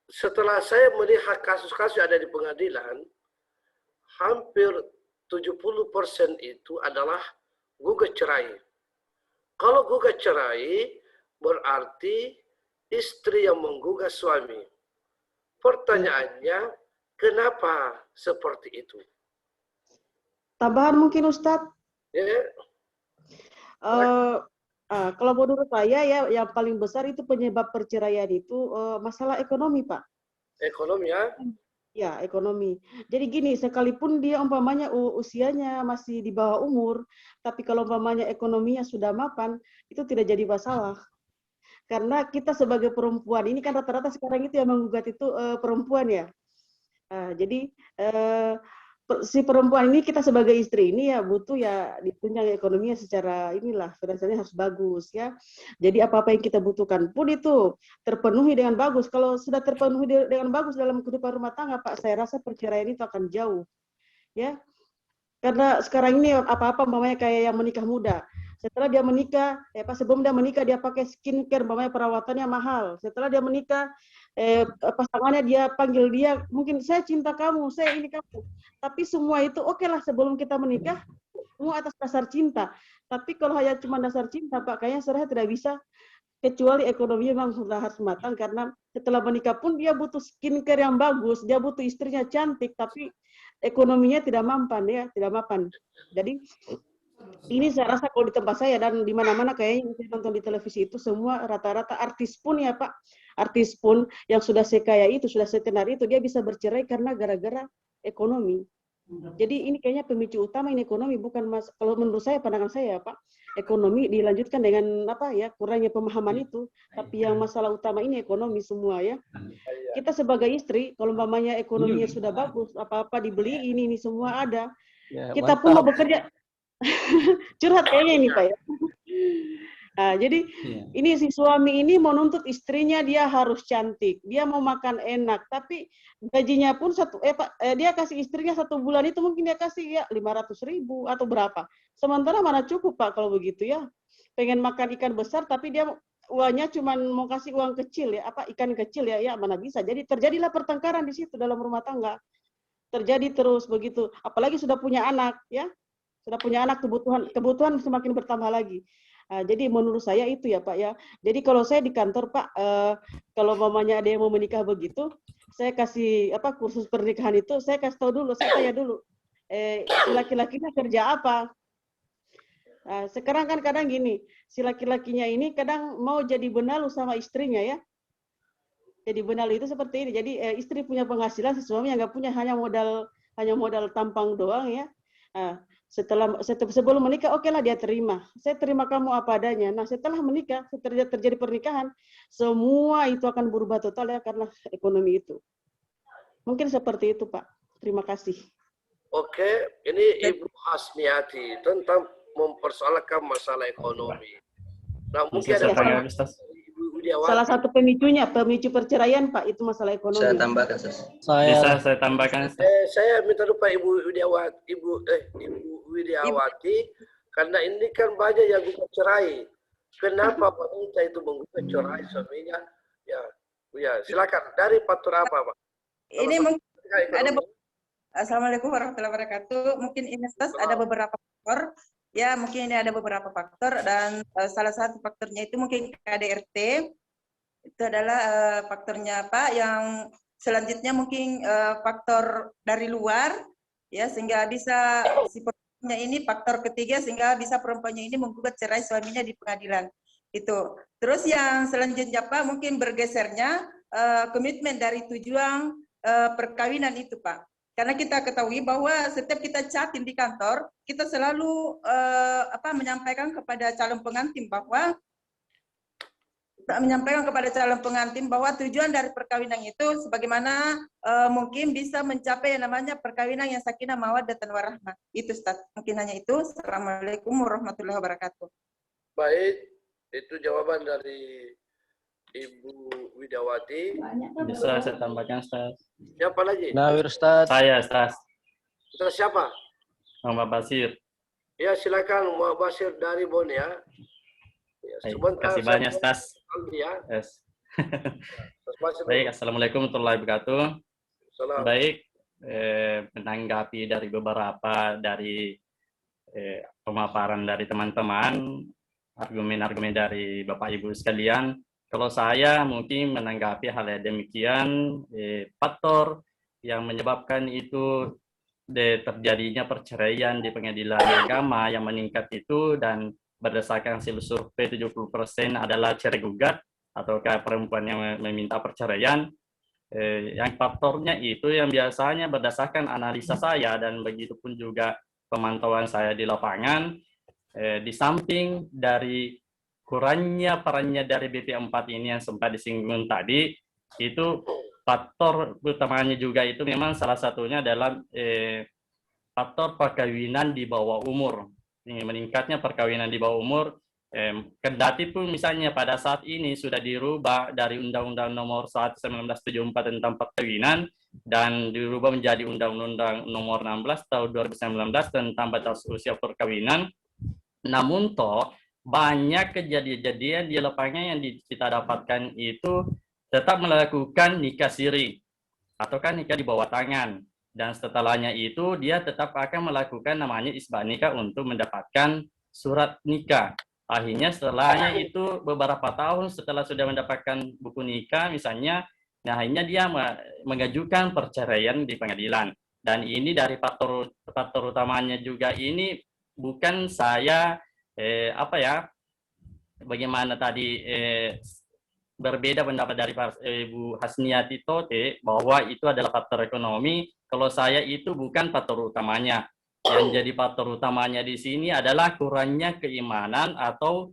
setelah saya melihat kasus-kasus yang ada di pengadilan, hampir 70% itu adalah gugat cerai. Kalau gugat cerai berarti istri yang menggugat suami. Pertanyaannya, kenapa seperti itu? Tambahan mungkin Ustadz. Ya. Kalau menurut saya ya yang paling besar itu penyebab perceraian itu masalah ekonomi, Pak. Ekonomi ya? Ya, ekonomi. Jadi gini, sekalipun dia umpamanya usianya masih di bawah umur, tapi kalau umpamanya ekonominya sudah mapan, itu tidak jadi masalah. Karena kita sebagai perempuan, ini kan rata-rata sekarang itu yang menggugat itu perempuan ya. Jadi si perempuan ini kita sebagai istri ini ya butuh ya ditunjang ekonominya secara inilah finansialnya harus bagus ya. Jadi apa-apa yang kita butuhkan pun itu terpenuhi dengan bagus. Kalau sudah terpenuhi dengan bagus dalam kehidupan rumah tangga, Pak, saya rasa perceraian itu akan jauh. Ya. Karena sekarang ini apa-apa umpamanya kayak yang menikah muda. Setelah dia menikah, sebelum dia menikah dia pakai skincare, umpamanya perawatannya mahal. Setelah dia menikah, pasangannya dia panggil dia, mungkin saya cinta kamu, saya ini kamu. Tapi semua itu oke lah sebelum kita menikah, semua atas dasar cinta. Tapi kalau hanya cuma dasar cinta, Pak, kayaknya saya tidak bisa, kecuali ekonomi memang sudah harus matang, karena setelah menikah pun dia butuh skincare yang bagus, dia butuh istrinya cantik, tapi ekonominya tidak mampan ya, tidak mapan. Jadi ini saya rasa kalau di tempat saya dan di mana-mana kayaknya saya nonton di televisi itu semua rata-rata artis pun ya Pak, artis pun yang sudah sekaya itu, sudah setenar itu, dia bisa bercerai karena gara-gara ekonomi. Jadi ini kayaknya pemicu utama ini ekonomi, bukan kalau menurut saya, pandangan saya Pak, ekonomi dilanjutkan dengan apa ya, kurangnya pemahaman itu, tapi yang masalah utama ini ekonomi semua ya. Kita sebagai istri, kalau umpamanya ekonominya sudah bagus, apa-apa dibeli, ini semua ada. Ya, kita pun mau bekerja, curhat kayaknya ini Pak ya. Nah, jadi ini si suami ini menuntut istrinya dia harus cantik, dia mau makan enak, tapi gajinya pun dia kasih istrinya 1 bulan itu mungkin dia kasih ya 500.000 atau berapa. Sementara mana cukup Pak kalau begitu ya. Pengen makan ikan besar tapi dia uangnya cuma mau kasih uang kecil ya, ikan kecil ya, mana bisa. Jadi terjadilah pertengkaran di situ dalam rumah tangga. Terjadi terus begitu. Apalagi sudah punya anak ya. Sudah punya anak, kebutuhan semakin bertambah lagi. Jadi menurut saya itu ya Pak ya. Jadi kalau saya di kantor Pak, kalau mamanya ada yang mau menikah begitu, saya kasih kursus pernikahan itu, saya kasih tahu dulu, saya tanya dulu, laki-lakinya kerja apa? Nah, sekarang kan kadang gini, si laki-lakinya ini kadang mau jadi benalu sama istrinya ya. Jadi benalu itu seperti ini. Jadi istri punya penghasilan, si suami yang nggak punya, hanya modal tampang doang ya. Nah, sebelum menikah, oke lah dia terima. Saya terima kamu apa adanya. Nah, setelah menikah, terjadi pernikahan, semua itu akan berubah total ya karena ekonomi itu. Mungkin seperti itu, Pak. Terima kasih. Oke, ini Ibu Hasniati tentang mempersoalkan masalah ekonomi. Nah, mungkin ada Ibu Widiawati. Salah satu pemicu perceraian, Pak, itu masalah ekonomi. Saya tambahkan, Ustaz. Bisa saya tambahkan. Saya minta lupa Ibu Widiawati, karena ini kan banyak yang gugat cerai. Kenapa wanita itu menggugat cerai suaminya? Ya, silakan. Dari faktor apa, Pak? Ini mungkin ada. Assalamualaikum warahmatullahi wabarakatuh. Mungkin ini ada beberapa faktor. Ya, mungkin ini ada beberapa faktor dan salah satu faktornya itu mungkin KDRT. Itu adalah faktornya Pak. Yang selanjutnya mungkin faktor dari luar, ya, sehingga bisa si perempuannya ini faktor ketiga sehingga bisa perempuannya ini menggugat cerai suaminya di pengadilan. Itu. Terus yang selanjutnya Pak, mungkin bergesernya komitmen dari tujuan perkawinan itu Pak. Karena kita ketahui bahwa setiap kita chatting di kantor, kita selalu menyampaikan kepada calon pengantin bahwa tujuan dari perkawinan itu sebagaimana mungkin bisa mencapai yang namanya perkawinan yang sakinah mawaddah dan warahmah. Itu Ustaz. Mungkin hanya itu. Assalamualaikum warahmatullahi wabarakatuh. Baik, itu jawaban dari Ibu Widiawati. Bisa saya tambahkan, Ustaz. Siapa lagi? Nawir, Ustaz. Saya, Ustaz. Ustaz siapa? Muhammad Basir. Ya, silakan Muhammad Basir dari Bon ya. Terima kasih banyak, Ustaz. Ya. Yes. Baik, Assalamualaikum warahmatullahi wabarakatuh. Baik, menanggapi dari beberapa dari pemaparan dari teman-teman, argumen-argumen dari Bapak Ibu sekalian. Kalau saya mungkin menanggapi hal yang demikian, faktor yang menyebabkan itu terjadinya perceraian di pengadilan agama yang meningkat itu dan berdasarkan hasil survei 70% adalah cerai gugat ataukah perempuan yang meminta perceraian. Yang faktornya itu yang biasanya berdasarkan analisa saya dan begitu pun juga pemantauan saya di lapangan, di samping dari kurangnya perannya dari BP4 ini yang sempat disinggung tadi, itu faktor utamanya juga itu memang salah satunya adalah faktor perkawinan di bawah umur. Meningkatnya perkawinan di bawah umur, kendati pun misalnya pada saat ini sudah dirubah dari Undang-Undang Nomor 1 1974 tentang perkawinan dan dirubah menjadi Undang-Undang Nomor 16 tahun 2019 tentang batas usia perkawinan, namun toh banyak kejadian-kejadian di lapangan yang kita dapatkan itu tetap melakukan nikah siri ataukah nikah di bawah tangan, dan setelahnya itu dia tetap akan melakukan namanya isbah nikah untuk mendapatkan surat nikah. Akhirnya setelahnya itu beberapa tahun setelah sudah mendapatkan buku nikah misalnya, nah akhirnya dia mengajukan perceraian di pengadilan. Dan ini dari faktor utamanya juga ini bukan saya bagaimana tadi berbeda pendapat dari Ibu Hasniati Tote bahwa itu adalah faktor ekonomi. Kalau saya itu bukan faktor utamanya. Yang jadi faktor utamanya di sini adalah kurangnya keimanan atau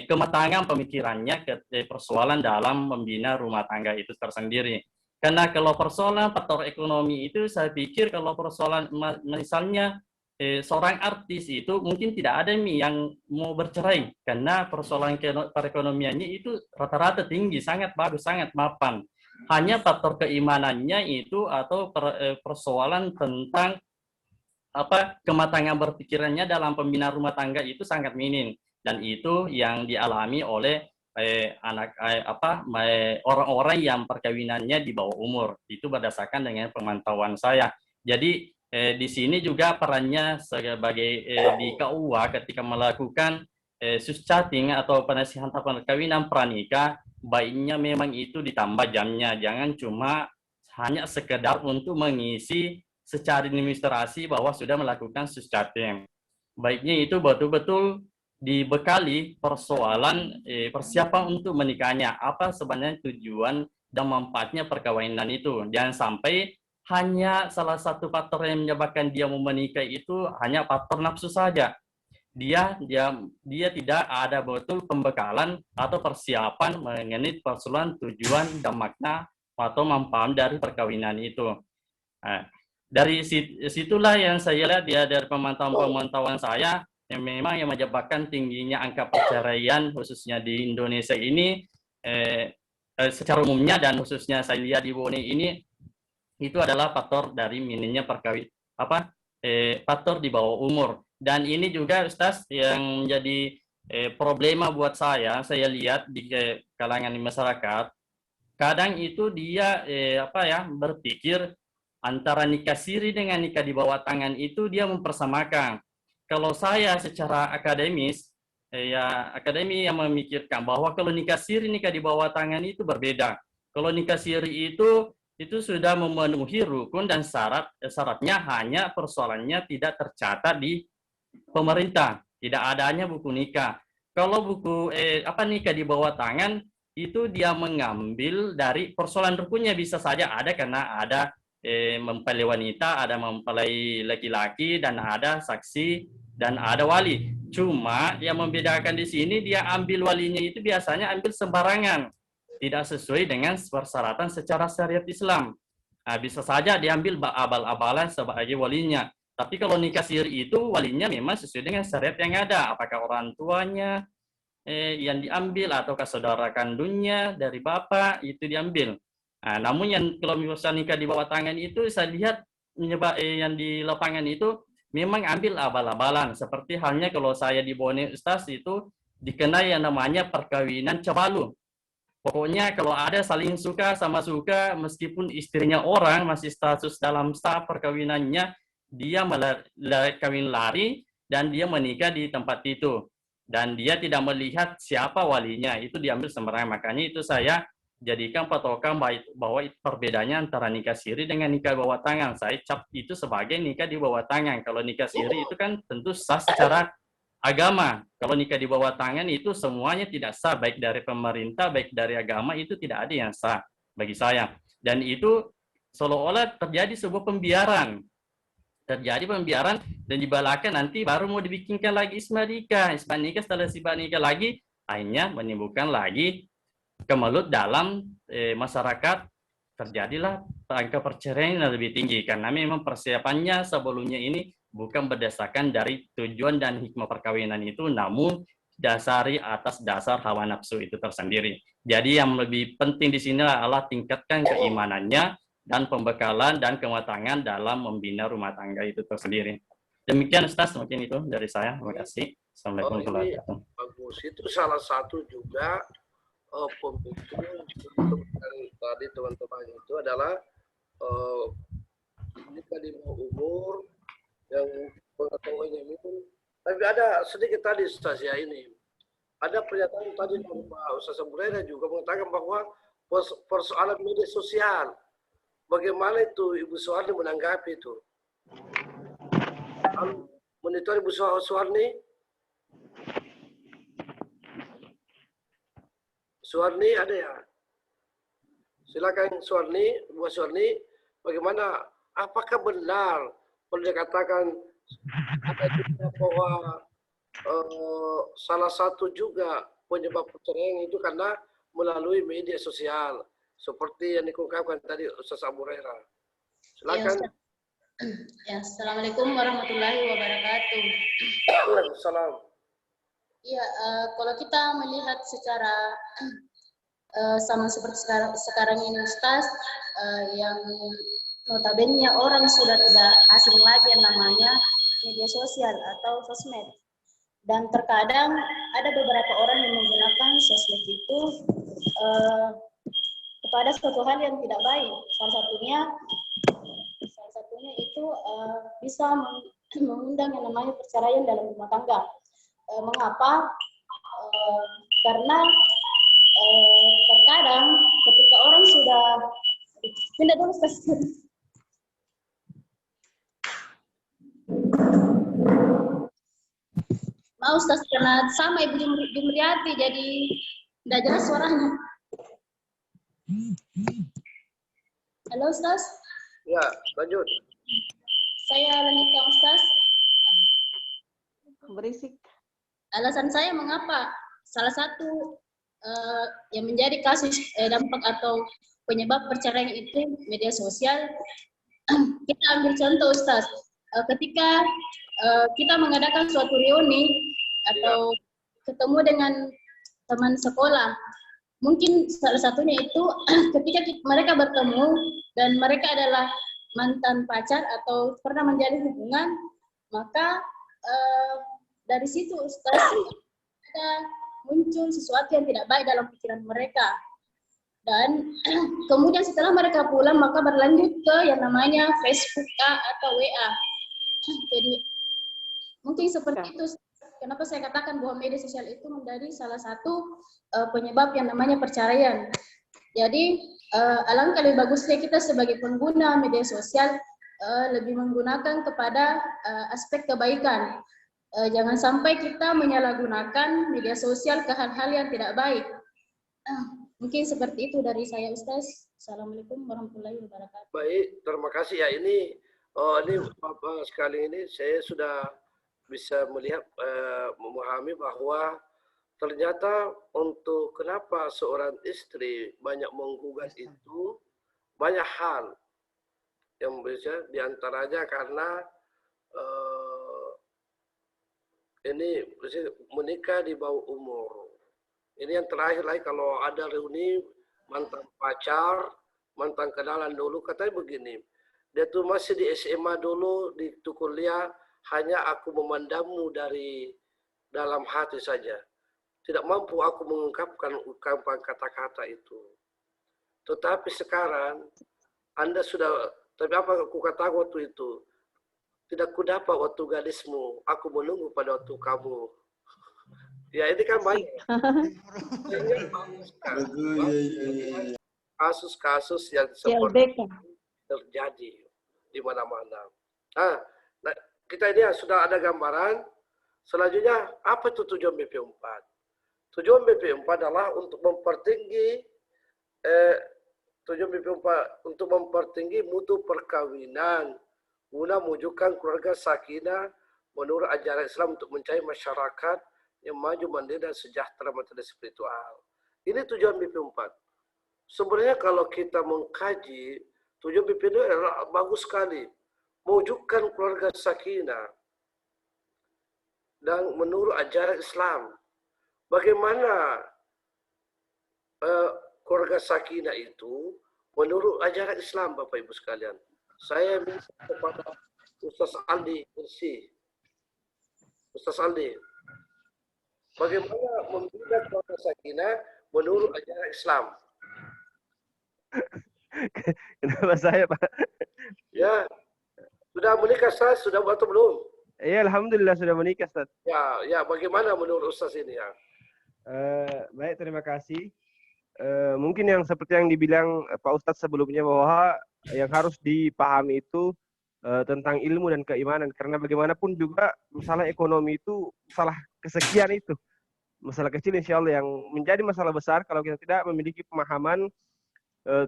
kematangan pemikirannya ke persoalan dalam membina rumah tangga itu tersendiri. Karena kalau persoalan faktor ekonomi itu saya pikir kalau persoalan misalnya seorang artis itu mungkin tidak ada yang mau bercerai karena persoalan perekonomiannya itu rata-rata tinggi, sangat bagus, sangat mapan. Hanya faktor keimanannya itu atau persoalan tentang kematangan berpikirannya dalam pembinaan rumah tangga itu sangat minim, dan itu yang dialami oleh orang-orang yang perkawinannya di bawah umur. Itu berdasarkan dengan pemantauan saya. Jadi di sini juga perannya sebagai di KUA ketika melakukan chatting atau penasihat perkawinan pranikah, baiknya memang itu ditambah jamnya, jangan cuma hanya sekedar untuk mengisi secara administrasi bahwa sudah melakukan chatting. baiknya itu betul-betul dibekali persoalan persiapan untuk menikahnya. Apa sebenarnya tujuan dan manfaatnya perkawinan itu. Jangan sampai hanya salah satu faktor yang menyebabkan dia mau menikah itu hanya faktor nafsu saja. Dia tidak ada betul pembekalan atau persiapan mengenai persoalan tujuan dan makna atau manfaat dari perkawinan itu. Nah, dari situlah yang saya lihat ya, dari pemantauan saya, yang memang yang menyebabkan tingginya angka perceraian khususnya di Indonesia ini secara umumnya dan khususnya saya lihat di Bone ini itu adalah faktor dari minimnya faktor di bawah umur. Dan ini juga Ustaz yang menjadi problema buat saya lihat di kalangan masyarakat, kadang itu dia berpikir antara nikah siri dengan nikah di bawah tangan itu dia mempersamakan. Kalau saya secara akademis, akademi yang memikirkan bahwa kalau nikah siri, nikah di bawah tangan itu berbeda. Kalau nikah siri itu sudah memenuhi rukun dan syaratnya hanya persoalannya tidak tercatat di pemerintah, tidak adanya buku nikah. Kalau buku nikah di bawah tangan itu dia mengambil dari persoalan rukunnya, bisa saja ada karena ada mempelai wanita, ada mempelai laki-laki, dan ada saksi dan ada wali. Cuma yang membedakan di sini dia ambil walinya itu biasanya ambil sembarangan, tidak sesuai dengan persyaratan secara syariat Islam. Nah, bisa saja diambil abal-abalan sebagai walinya. Tapi kalau nikah siri itu walinya memang sesuai dengan syariat yang ada. Apakah orang tuanya yang diambil ataukah saudara kandungnya dari bapak itu diambil. Nah, namun yang kalau misalnya nikah di bawah tangan itu saya lihat yang di lapangan itu memang ambil abal-abalan. Seperti halnya kalau saya di Bone Ustaz itu dikenai yang namanya perkawinan cabalu. Pokoknya kalau ada saling suka sama suka, meskipun istrinya orang masih status dalam sah perkawinannya, dia kawin lari dan dia menikah di tempat itu. Dan dia tidak melihat siapa walinya, itu diambil sembarangan. Makanya itu saya jadikan patokan bahwa perbedaannya antara nikah siri dengan nikah bawah tangan. Saya cap itu sebagai nikah di bawah tangan. Kalau nikah siri itu kan tentu sah secara agama. Kalau nikah di bawah tangan itu semuanya tidak sah, baik dari pemerintah, baik dari agama, itu tidak ada yang sah bagi saya. Dan itu seolah-olah terjadi sebuah pembiaran. Terjadi pembiaran dan dibalakan nanti baru mau dibikinkan lagi isbat nikah. Isbat nikah setelah isbat nikah lagi, akhirnya menimbulkan lagi kemelut dalam masyarakat, terjadilah angka perceraian yang lebih tinggi karena memang persiapannya sebelumnya ini bukan berdasarkan dari tujuan dan hikmah perkawinan itu, namun dasari atas dasar hawa nafsu itu tersendiri. Jadi yang lebih penting di sini adalah tingkatkan keimanannya dan pembekalan dan kematangan dalam membina rumah tangga itu tersendiri. Demikian Ustaz, mungkin itu dari saya. Terima kasih. Assalamualaikum warahmatullahi wabarakatuh. Bagus. Itu salah satu juga pemicu tadi teman-teman itu adalah nikah di bawah umur yang pengetahuannya itu. Tapi ada sedikit tadi Ustaz ya, ini ada pernyataan tadi dari Pak Ustaz Burhaida juga mengatakan bahwa persoalan media sosial, bagaimana itu Ibu Suharni menanggapi itu? Monitor Ibu Suharni? Suharni ada ya? Silakan Suharni, Bu Suharni, bagaimana? Apakah benar perlu dikatakan ada juga bahwa salah satu juga penyebab perceraian itu karena melalui media sosial, seperti yang dikungkapkan tadi Ustaz Abu Hurairah. Silakan. Ya, Assalamualaikum warahmatullahi wabarakatuh. Waalaikumsalam. Ya, kalau kita melihat secara sama seperti sekarang ini Ustaz, yang notabene orang sudah tidak asing lagi yang namanya media sosial atau sosmed. Dan terkadang ada beberapa orang yang menggunakan sosmed itu kepada suatu hal yang tidak baik. Salah satunya itu bisa mengundang yang namanya perceraian dalam rumah tangga. Mengapa? Karena terkadang ketika orang sudah pindah dulu Maaf Ustaz, karena sama Ibu Jumriati, jadi tidak jelas suaranya. Halo Ustaz. Ya, lanjut. Saya lanjutkan Ustaz. Berisik. Alasan saya mengapa salah satu yang menjadi kasus dampak atau penyebab perceraian itu media sosial. Kita ambil contoh Ustaz, ketika kita mengadakan suatu reuni atau ketemu dengan teman sekolah, mungkin salah satunya itu ketika mereka bertemu dan mereka adalah mantan pacar atau pernah menjalin hubungan, maka dari situ Ustaz ada muncul sesuatu yang tidak baik dalam pikiran mereka. Dan kemudian setelah mereka pulang maka berlanjut ke yang namanya Facebook atau WA. Jadi mungkin seperti itu. Kenapa saya katakan bahwa media sosial itu menjadi salah satu penyebab yang namanya perceraian. Jadi alangkah lebih bagusnya kita sebagai pengguna media sosial lebih menggunakan kepada aspek kebaikan. Jangan sampai kita menyalahgunakan media sosial ke hal-hal yang tidak baik. Mungkin seperti itu dari saya Ustaz. Assalamualaikum warahmatullahi wabarakatuh. Baik, terima kasih ya. Ini Bapak sekali ini saya sudah bisa melihat, memahami bahwa ternyata untuk kenapa seorang istri banyak menggugat itu banyak hal yang bisa diantaranya karena ini menikah di bawah umur. Ini yang terakhir lagi kalau ada reuni mantan pacar, mantan kenalan dulu, katanya begini, dia tuh masih di SMA dulu, di kuliah, hanya aku memandangmu dari dalam hati saja. Tidak mampu aku mengungkapkan kata-kata itu. Tetapi sekarang, Anda sudah, tapi apa aku kata waktu itu? Tidak kudapat waktu gadismu, aku menunggu pada waktu kamu. Ya ini kan banyak. Kasus-kasus yang seperti terjadi di mana-mana. Nah, kita ini sudah ada gambaran. Selanjutnya, apa itu tujuan BP4? Tujuan BP4 adalah untuk mempertinggi untuk mempertinggi mutu perkawinan, guna mewujudkan keluarga sakinah menurut ajaran Islam untuk mencari masyarakat yang maju mandiri dan sejahtera material spiritual. Ini tujuan BP4. Sebenarnya kalau kita mengkaji, tujuan BP4 adalah bagus sekali. Mewujudkan keluarga sakinah dan menurut ajaran Islam. Bagaimana keluarga sakinah itu menurut ajaran Islam, Bapak Ibu sekalian? Saya minta kepada Ustaz Aldi Irsi. Ustaz Aldi, bagaimana membina keluarga sakinah menurut ajaran Islam? Kenapa saya, Pak? Ya, sudah menikah Ustaz? Sudah atau belum? Iya, alhamdulillah sudah menikah, Ustaz. Ya, bagaimana menurut Ustaz ini ya? Baik, terima kasih. Mungkin yang seperti yang dibilang Pak Ustadz sebelumnya bahwa yang harus dipahami itu tentang ilmu dan keimanan, karena bagaimanapun juga masalah ekonomi itu masalah kesekian itu masalah kecil insya Allah yang menjadi masalah besar kalau kita tidak memiliki pemahaman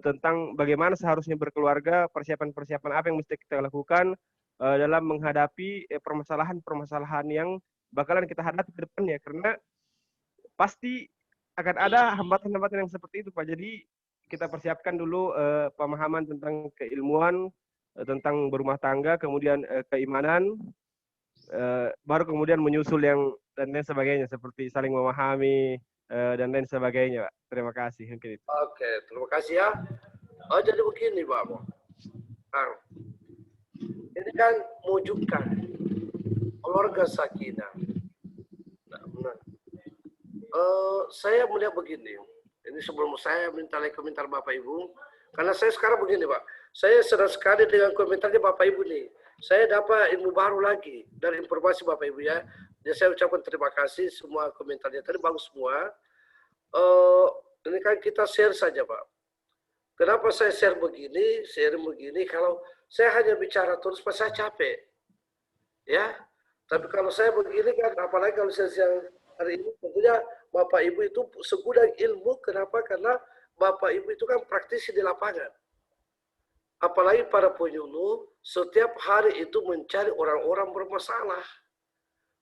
tentang bagaimana seharusnya berkeluarga, persiapan-persiapan apa yang mesti kita lakukan dalam menghadapi permasalahan-permasalahan yang bakalan kita hadapi ke depannya, karena pasti akan ada hambatan-hambatan yang seperti itu, Pak. Jadi kita persiapkan dulu pemahaman tentang keilmuan, tentang berumah tangga, kemudian keimanan, baru kemudian menyusul yang dan lain sebagainya, seperti saling memahami dan lain sebagainya, Pak. Terima kasih. Mungkin itu. Oke, terima kasih ya. Jadi begini, Pak. Nah, ini kan mewujudkan keluarga sakinah. Saya melihat begini, ini sebelum saya minta komentar Bapak Ibu, karena saya sekarang begini Pak, saya senang sekali dengan komentarnya Bapak Ibu nih, saya dapat ilmu baru lagi dari informasi Bapak Ibu ya, jadi saya ucapkan terima kasih semua komentarnya tadi bagus semua. Ini kan kita share saja Pak. Kenapa saya share begini, kalau saya hanya bicara terus Pak saya capek, ya. Tapi kalau saya begini kan, apalagi kalau siang hari ini, tentunya Bapak Ibu itu segudang ilmu. Kenapa? Karena Bapak Ibu itu kan praktisi di lapangan. Apalagi para penyuluh, setiap hari itu mencari orang-orang bermasalah.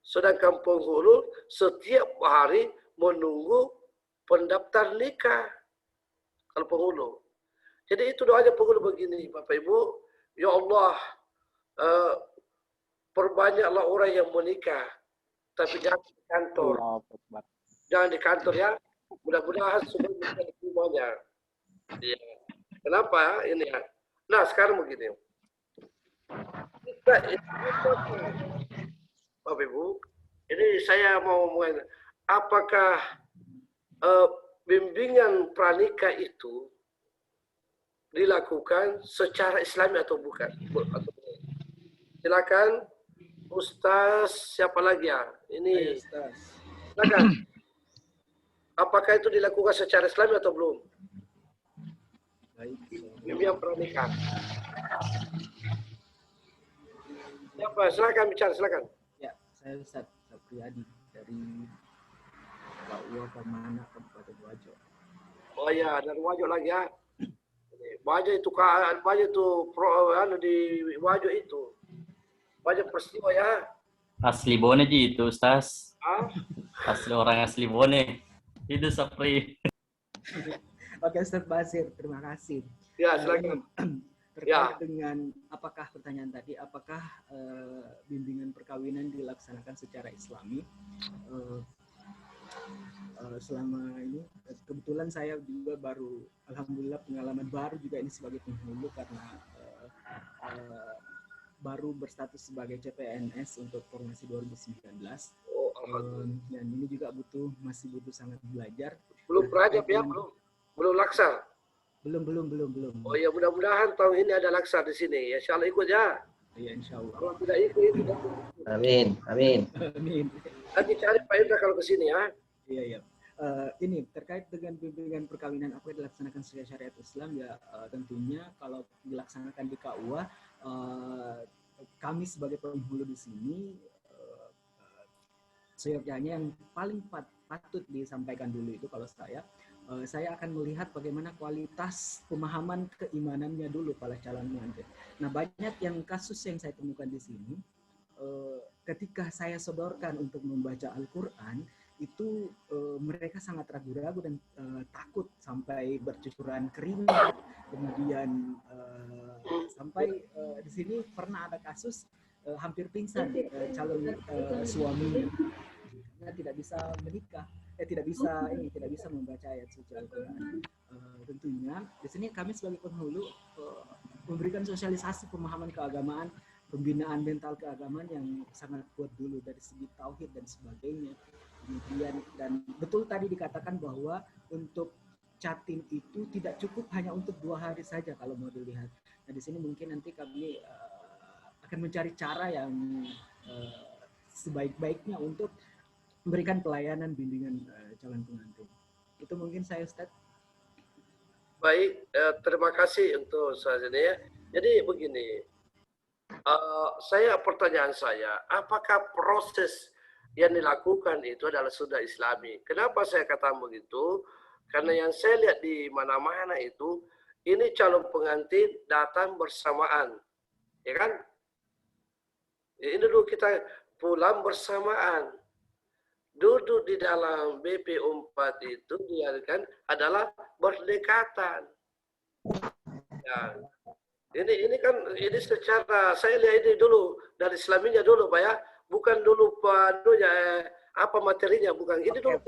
Sedangkan penghulu setiap hari menunggu pendaftar nikah. Kalau penghulu. Jadi itu doanya penghulu begini, Bapak Ibu. Ya Allah, perbanyaklah orang yang menikah, tapi jangan di kantor. Jangan di kantor ya. Mudah-mudahan semua bisa diterimanya. Ya. Kenapa ini ya? Nah sekarang begini. Kita Bapak Ibu, ini saya mau ngomongin, apakah bimbingan pranikah itu dilakukan secara Islami atau bukan? Silakan. Ustaz, siapa lagi ya? Ini. Silakan. Apakah itu dilakukan secara Islami atau belum? Bimbingan pernikahan. Siapa? Silakan bicara, silakan. Ya, saya Ustaz Sapriyadi dari KUA Pemana Kabupaten Wajo. Oh ya, dari Wajo lagi ya. Wajo itu di Wajo itu. Banyak peristiwa ya. Asli Bone Ji itu, Ustaz. Ah? Asli orang asli Bone. Itu Sapri. Oke, Ustaz Basir, terima kasih. Ya, silakan. Terkait dengan apakah pertanyaan tadi, apakah bimbingan perkawinan dilaksanakan secara Islami? Selama ini kebetulan saya juga baru, alhamdulillah pengalaman baru juga ini sebagai penghulu karena baru berstatus sebagai CPNS untuk formasi 2019. Dan ini juga masih butuh sangat belajar. Belum berajab ya, belum laksar. Belum. Oh ya, mudah-mudahan tahun ini ada laksar di sini. Ya, insya Allah ikut ya. Iya, insya Allah. Kalau tidak ikut. Amin. Nanti cari Pak Indra kalau ke sini ya. Iya. Ini terkait dengan bimbingan perkawinan apa yang dilaksanakan secara syariat Islam ya, tentunya kalau dilaksanakan di KUA, kami sebagai penghulu di sini seyogyanya yang paling patut disampaikan dulu itu kalau saya akan melihat bagaimana kualitas pemahaman keimanannya dulu para calon pengantin. Nah, banyak yang kasus yang saya temukan di sini ketika saya sodorkan untuk membaca Al-Quran itu mereka sangat ragu-ragu dan takut sampai bercucuran keringat, kemudian sampai di sini pernah ada kasus hampir pingsan calon suaminya karena tidak bisa menikah, tidak bisa membaca ayat suci Al-Quran. Tentunya di sini kami sebagai penghulu memberikan sosialisasi pemahaman keagamaan, pembinaan mental keagamaan yang sangat kuat dulu dari segi tauhid dan sebagainya. Kemudian dan betul tadi dikatakan bahwa untuk catin itu tidak cukup hanya untuk 2 hari saja kalau mau dilihat. Nah di sini mungkin nanti kami akan mencari cara yang sebaik-baiknya untuk memberikan pelayanan bimbingan calon pengantin. Itu mungkin saya, Ustaz. Baik, terima kasih untuk saya ini ya. Jadi begini, pertanyaan saya, apakah proses yang dilakukan itu adalah sudah Islami? Kenapa saya katakan begitu? Karena yang saya lihat di mana-mana itu, ini calon pengantin datang bersamaan, ya kan? Ini dulu kita pulang bersamaan. Duduk di dalam BP4 itu diartikan adalah berdekatan. Ya. Ini secara saya lihat ini dulu dari Islaminya dulu Pak ya, bukan dulu apa materinya, bukan ini dulu.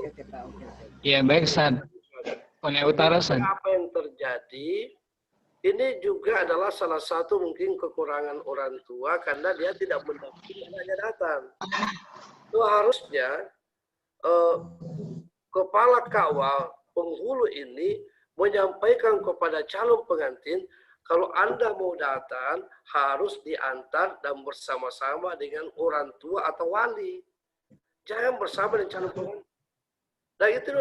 Iya baik San. Korea Utara San. Apa yang terjadi? Ini juga adalah salah satu mungkin kekurangan orang tua karena dia tidak mendampingi anaknya datang. Itu harusnya kepala kawal penghulu ini menyampaikan kepada calon pengantin, kalau Anda mau datang harus diantar dan bersama-sama dengan orang tua atau wali. Jangan bersama dengan calon pengantin. Dan itu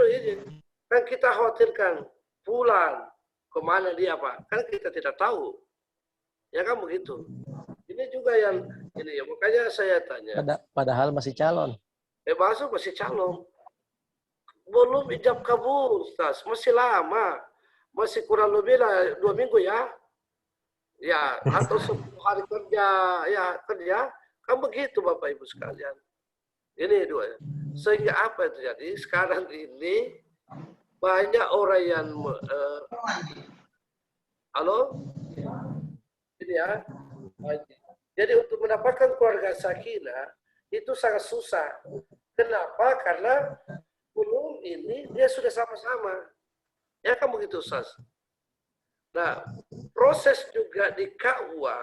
kan kita khawatirkan pulang kemana dia Pak? Kan kita tidak tahu. Ya kan begitu. Ini juga yang ini ya, makanya saya tanya. Padahal masih calon. Masih calon. Belum ijab kabul, Ustaz. Masih lama. Masih kurang lebih lah 2 minggu ya. Ya, atau 10 hari kerja. Ya, kerja. Kan begitu Bapak Ibu sekalian. Ini dua. Sehingga apa yang terjadi? Sekarang ini banyak orang yang halo? Ini ya. Jadi untuk mendapatkan keluarga sakinah itu sangat susah. Kenapa? Karena belum ini dia sudah sama-sama. Ya kan begitu, Ustaz. Nah, proses juga di KUA,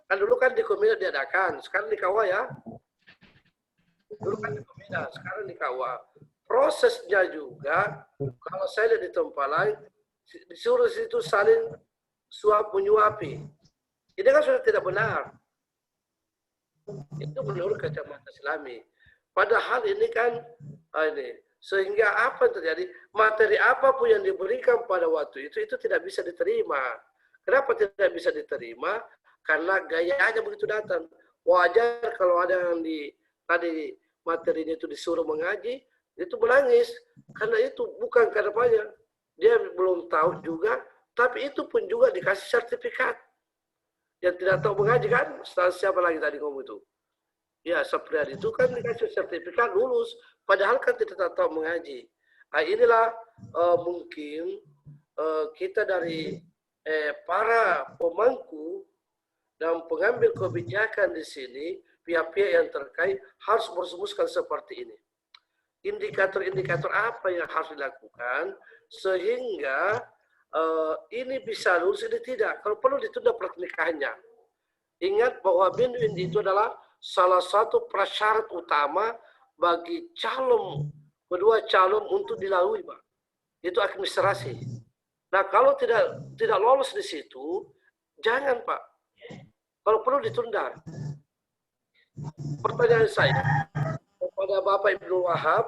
kan dulu kan di Komina diadakan, sekarang di KUA ya. Dulu kan di Komina, sekarang di KUA. Prosesnya juga, kalau saya lihat di tempat lain, disuruh situ saling suap menyuapi. Ini kan sudah tidak benar. Itu menurut kacamata Islami. Padahal ini kan ini sehingga apa yang terjadi? Materi apapun yang diberikan pada waktu itu tidak bisa diterima. Kenapa tidak bisa diterima? Karena gayanya begitu datang. Wajar kalau ada yang tadi materinya itu disuruh mengaji, itu menangis. Karena itu bukan karena banyak. Dia belum tahu juga, tapi itu pun juga dikasih sertifikat. Yang tidak tahu mengaji kan, siapa lagi tadi ngomong itu? Ya, Sapriadi itu kan dikasih sertifikat lulus, padahal kan tidak tahu mengaji. Nah, inilah mungkin kita dari para pemangku dan pengambil kebijakan di sini, pihak-pihak yang terkait harus merumuskan seperti ini. Indikator-indikator apa yang harus dilakukan sehingga ini bisa lulus, ini tidak. Kalau perlu ditunda pernikahannya. Ingat bahwa bin-bin itu adalah salah satu prasyarat utama bagi kedua calon untuk dilalui, Pak. Itu administrasi. Nah, kalau tidak lolos di situ, jangan, Pak. Kalau perlu ditunda. Pertanyaan saya kepada Bapak Ibnu Wahab,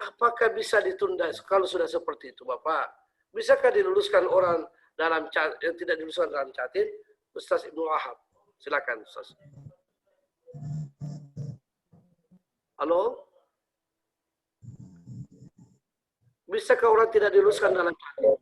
apakah bisa ditunda kalau sudah seperti itu, Bapak? Bisakah diluluskan orang yang tidak diluluskan dalam catin? Ustaz Ibnu Wahab. Silakan, Ustaz. Halo? Bisakah orang tidak diluluskan dalam catin?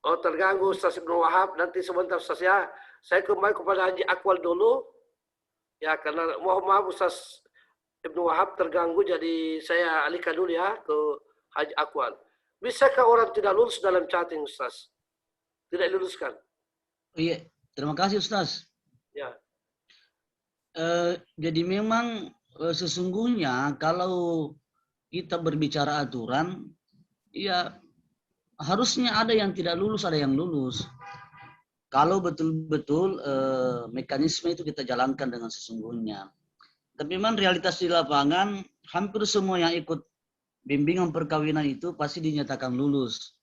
Oh, terganggu Ustaz Ibnu Wahab. Nanti sebentar Ustaz ya. Saya kembali kepada Haji Akwal dulu. Ya, karena mohon maaf Ustaz Ibnu Wahab terganggu, jadi saya alihkan dulu ya ke Haji Akwal. Bisakah orang tidak lulus dalam chatting, Ustaz? Tidak diluluskan? Iya, terima kasih Ustaz. Ya. Jadi memang sesungguhnya kalau kita berbicara aturan, ya harusnya ada yang tidak lulus, ada yang lulus. Kalau betul-betul mekanisme itu kita jalankan dengan sesungguhnya. Tapi memang realitas di lapangan, hampir semua yang ikut bimbingan perkawinan itu pasti dinyatakan lulus.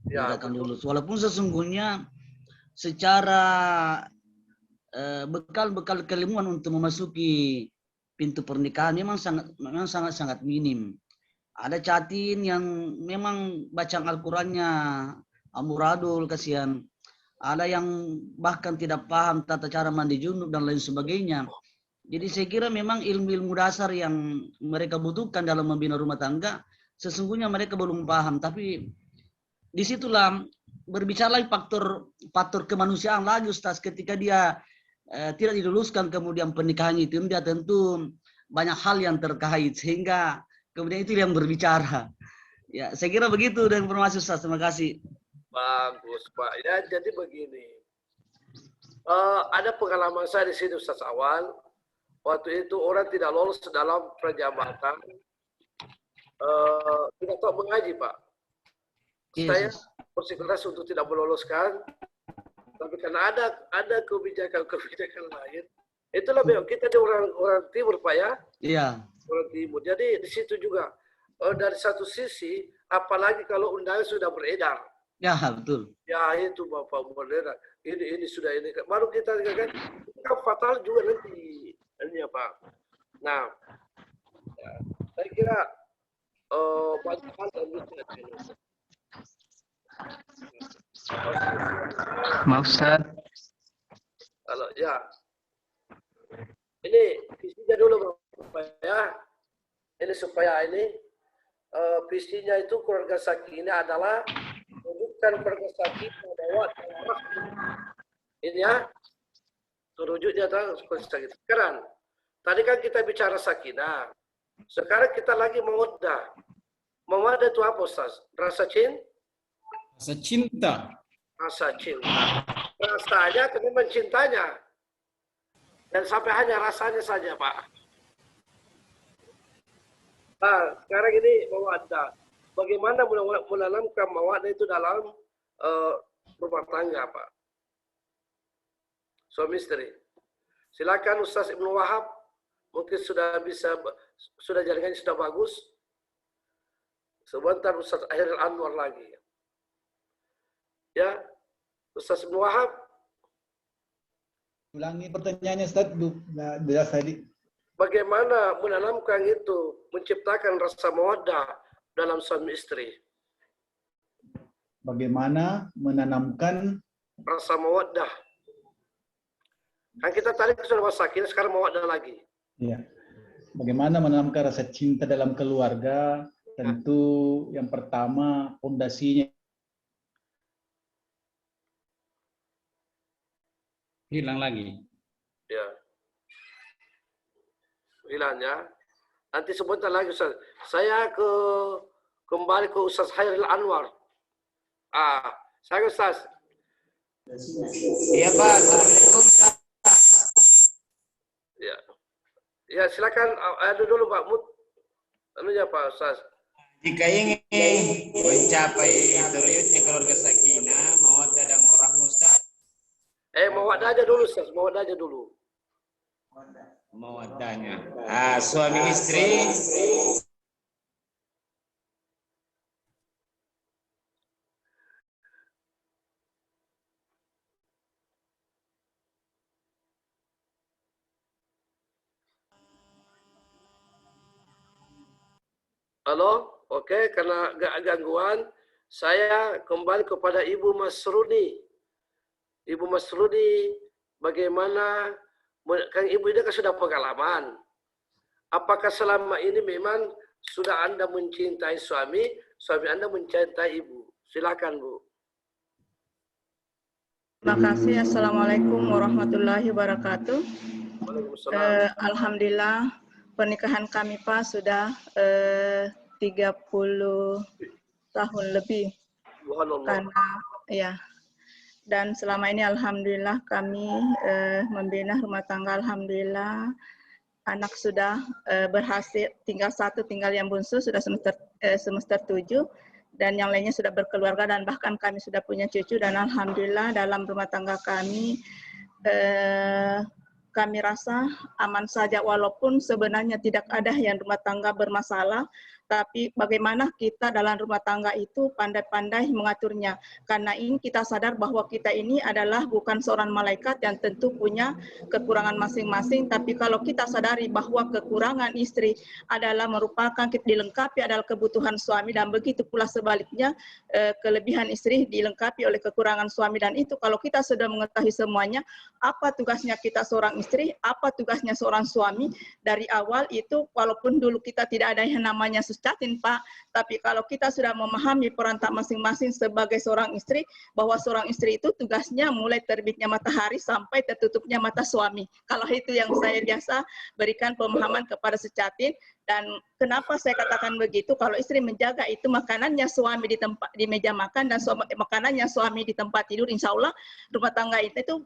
Ya, dinyatakan lulus. Walaupun sesungguhnya secara bekal-bekal keilmuan untuk memasuki pintu pernikahan memang sangat minim. Ada catin yang memang bacaan Al-Qurannya amburadul, kasihan. Ada yang bahkan tidak paham tata cara mandi junub dan lain sebagainya. Jadi saya kira memang ilmu-ilmu dasar yang mereka butuhkan dalam membina rumah tangga, sesungguhnya mereka belum paham. Tapi disitulah berbicara lagi faktor kemanusiaan lagi, Ustaz. Ketika dia tidak diluluskan kemudian pernikahannya itu, dia tentu banyak hal yang terkait. Sehingga kemudian itu yang berbicara. Ya, saya kira begitu dan informasi Ustaz. Terima kasih. Bagus, Pak. Ya, jadi begini. Ada pengalaman saya di sini, Ustaz Awal. Waktu itu orang tidak lolos dalam perjabatan, tidak tahu mengaji, Pak. Saya bersikeras untuk tidak meloloskan, tapi karena ada kebijakan lain, itulah kita ada orang timur, Pak ya. Iya. Orang timur. Jadi di situ juga dari satu sisi, apalagi kalau undangan sudah beredar. Ya, betul. Ya itu Bapak beredar. Ini sudah ini. Baru kita kan fatal juga nanti. Ini ya Pak. Nah, ya, saya kira bantuan dan budget ini. Maaf Ustaz. Kalau ya, ini visinya dulu Bapak ya. Ini supaya ini visinya itu keluarga Sakinah adalah bukan keluarga Sakinah bahwa ini ya, terwujudnya adalah keluarga Sakinah. Sekarang, tadi kan kita bicara Sakinah. Sekarang kita lagi mawaddah. Mawaddah itu apa Ustaz? Rasa cinta? Rasa cinta. Rasa cinta. Rasanya tapi mencintanya. Dan sampai hanya rasanya saja, Pak. Nah, sekarang ini mawaddah. Bagaimana menanamkan mawaddah itu dalam rumah tangga, Pak? Suami istri. Silakan Ustaz Ibnu Wahab. Mungkin sudah jaringannya sudah bagus. Sebentar Ustaz Akhiril Anwar lagi. Ya, Ustaz Ibnu Wahab. Ulangi pertanyaannya Ustaz, jelas tadi. Bagaimana menanamkan itu, menciptakan rasa mawaddah dalam suami istri? Bagaimana menanamkan rasa mawaddah? Kan kita tadi sudah bahas sakinah, sekarang mawaddah lagi. Iya. Bagaimana menanamkan rasa cinta dalam keluarga? Tentu yang pertama fondasinya. Hilang lagi. Ya. Hilang ya. Nanti sebentar lagi Ustaz. Saya kembali ke Ustaz Hairil Anwar. Saya Ustaz. Iya Pak. Assalamualaikum. Ya. Ya silakan ada dulu Pak Mut. Anunya Pak Ustaz. Jika ingin mencapai terwujudnya keluarga sakinah, mawaddah dan warahmah Ustaz. Mawaddah aja dulu Ustaz, mawaddah aja dulu. Mawaddahnya. Suami istri Halo, oke, karena gangguan, saya kembali kepada Ibu Masrudi. Ibu Masrudi, bagaimana, kan Ibu ini kan sudah pengalaman. Apakah selama ini memang sudah Anda mencintai suami Anda mencintai Ibu? Silakan Bu. Terima kasih. Assalamualaikum warahmatullahi wabarakatuh. Alhamdulillah pernikahan kami Pak sudah 30 tahun lebih. Karena ya. Dan selama ini alhamdulillah kami membina rumah tangga, alhamdulillah anak sudah berhasil, tinggal yang bungsu sudah semester 7 dan yang lainnya sudah berkeluarga dan bahkan kami sudah punya cucu dan alhamdulillah dalam rumah tangga kami kami rasa aman saja walaupun sebenarnya tidak ada yang rumah tangga bermasalah. Tapi bagaimana kita dalam rumah tangga itu pandai-pandai mengaturnya. Karena ini kita sadar bahwa kita ini adalah bukan seorang malaikat yang tentu punya kekurangan masing-masing. Tapi kalau kita sadari bahwa kekurangan istri adalah merupakan dilengkapi adalah kebutuhan suami. Dan begitu pula sebaliknya kelebihan istri dilengkapi oleh kekurangan suami. Dan itu kalau kita sudah mengetahui semuanya, apa tugasnya kita seorang istri, apa tugasnya seorang suami. Dari awal itu walaupun dulu kita tidak ada yang namanya catin Pak, tapi kalau kita sudah memahami peran masing-masing sebagai seorang istri, bahwa seorang istri itu tugasnya mulai terbitnya matahari sampai tertutupnya mata suami. Kalau itu yang saya biasa berikan pemahaman kepada secatin. Dan kenapa saya katakan begitu? Kalau istri menjaga itu makanannya suami di meja makan dan makanannya suami di tempat tidur, insya Allah rumah tangga itu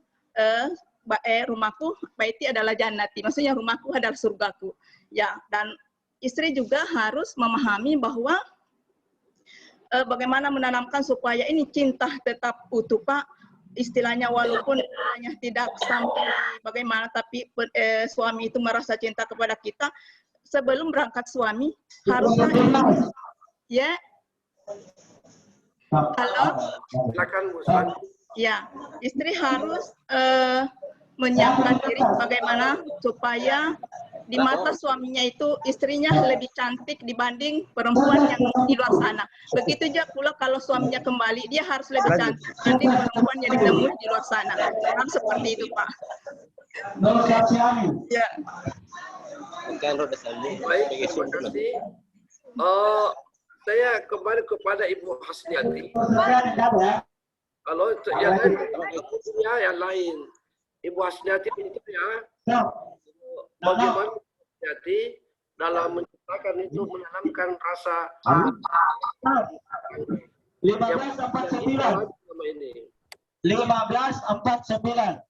rumahku baiti adalah jannati. Maksudnya rumahku adalah surgaku. Ya, dan istri juga harus memahami bahwa bagaimana menanamkan supaya ini cinta tetap utuh Pak. Istilahnya walaupun hanya tidak sampai bagaimana, tapi suami itu merasa cinta kepada kita. Sebelum berangkat suami harusnya ya. Halo. Silakan Bu. Ya, istri harus menyiapkan diri bagaimana supaya di mata suaminya itu istrinya lebih cantik dibanding perempuan yang di luar sana. Begitu juga pula kalau suaminya kembali, dia harus lebih cantik dibanding perempuan yang ditemui di luar sana. Kan seperti itu, Pak. Ya. Baik, terima kasih. Saya kembali kepada Ibu Hasniati. Kalau yang lain, yang lain, Ibu Hasniati itu ya, bagaimana Hasniati dalam menciptakan itu menanamkan rasa 1549. 1549.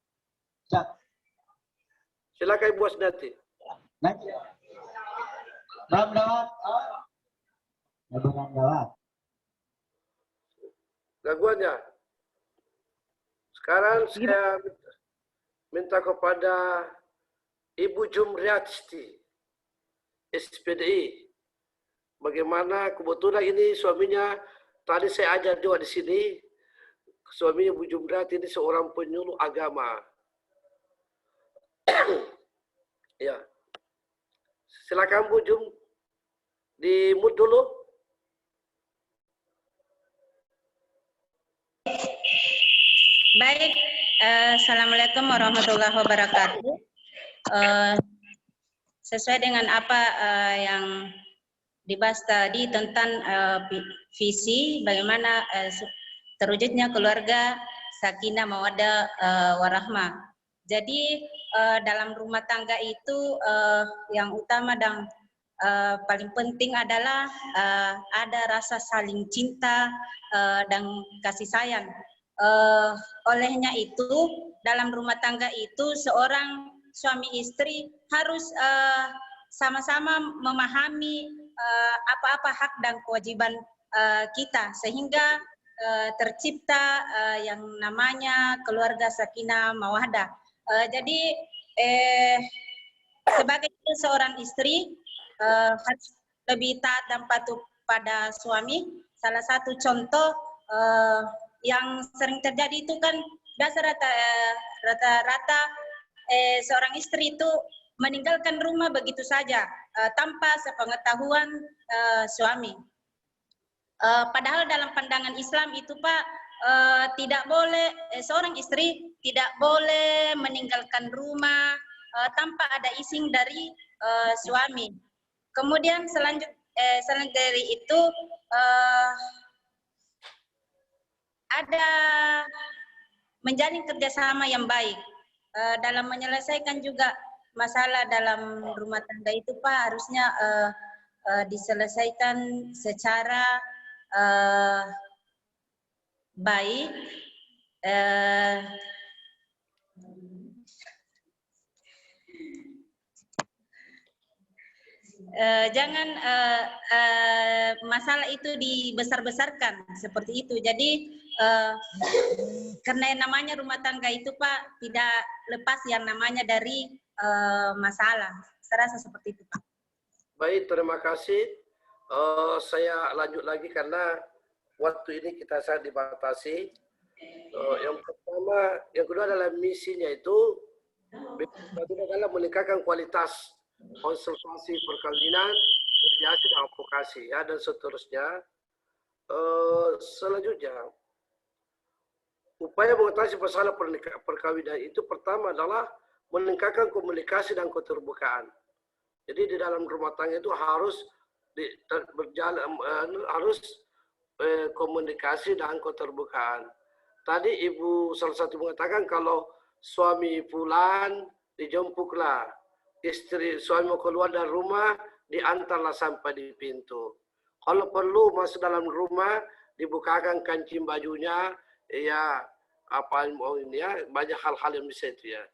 Silakan Ibu Hasniati. Gangguannya. Sekarang saya minta kepada Ibu Jumriati, SPDI. Bagaimana kebetulan ini suaminya, tadi saya ajar juga di sini, suaminya Ibu Jumriati ini seorang penyuluh agama. Ya. Silakan Bu Jum, di mute dulu. Baik, Assalamualaikum warahmatullahi wabarakatuh. Sesuai dengan apa yang dibahas tadi tentang visi bagaimana terwujudnya keluarga sakinah mawaddah warahmah. Jadi dalam rumah tangga itu yang utama dan paling penting adalah ada rasa saling cinta dan kasih sayang. Olehnya itu dalam rumah tangga itu seorang suami istri harus sama-sama memahami apa-apa hak dan kewajiban kita sehingga tercipta yang namanya keluarga sakinah mawaddah. Jadi sebagai seorang istri harus lebih taat dan patuh pada suami. Salah satu contoh yang sering terjadi itu kan biasa rata-rata seorang istri itu meninggalkan rumah begitu saja tanpa sepengetahuan suami. Padahal dalam pandangan Islam itu Pak tidak boleh seorang istri tidak boleh meninggalkan rumah tanpa ada izin dari suami. Kemudian selanjutnya dari itu ada menjalin kerjasama yang baik dalam menyelesaikan juga masalah dalam rumah tangga itu Pak harusnya diselesaikan secara baik. Jangan masalah itu dibesar-besarkan seperti itu. Jadi karena yang namanya rumah tangga itu Pak tidak lepas yang namanya dari masalah. Saya rasa seperti itu Pak. Baik, terima kasih. Saya lanjut lagi karena waktu ini kita sangat dibatasi. Yang pertama, yang kedua adalah misinya itu adalah meningkatkan kualitas konsultasi perkawinan, mediasi dan advokasi ya dan seterusnya. Selanjutnya, upaya mengatasi masalah perkawinan itu pertama adalah meningkatkan komunikasi dan keterbukaan. Jadi di dalam rumah tangga itu harus berjalan harus komunikasi dan keterbukaan. Tadi Ibu salah satu mengatakan kalau suami pulang dijemputlah, istri suami mau keluar dari rumah diantarlah sampai di pintu. Kalau perlu masuk dalam rumah dibukakan kancing bajunya, ya apa mau ini ya banyak hal-hal yang bisa itu ya.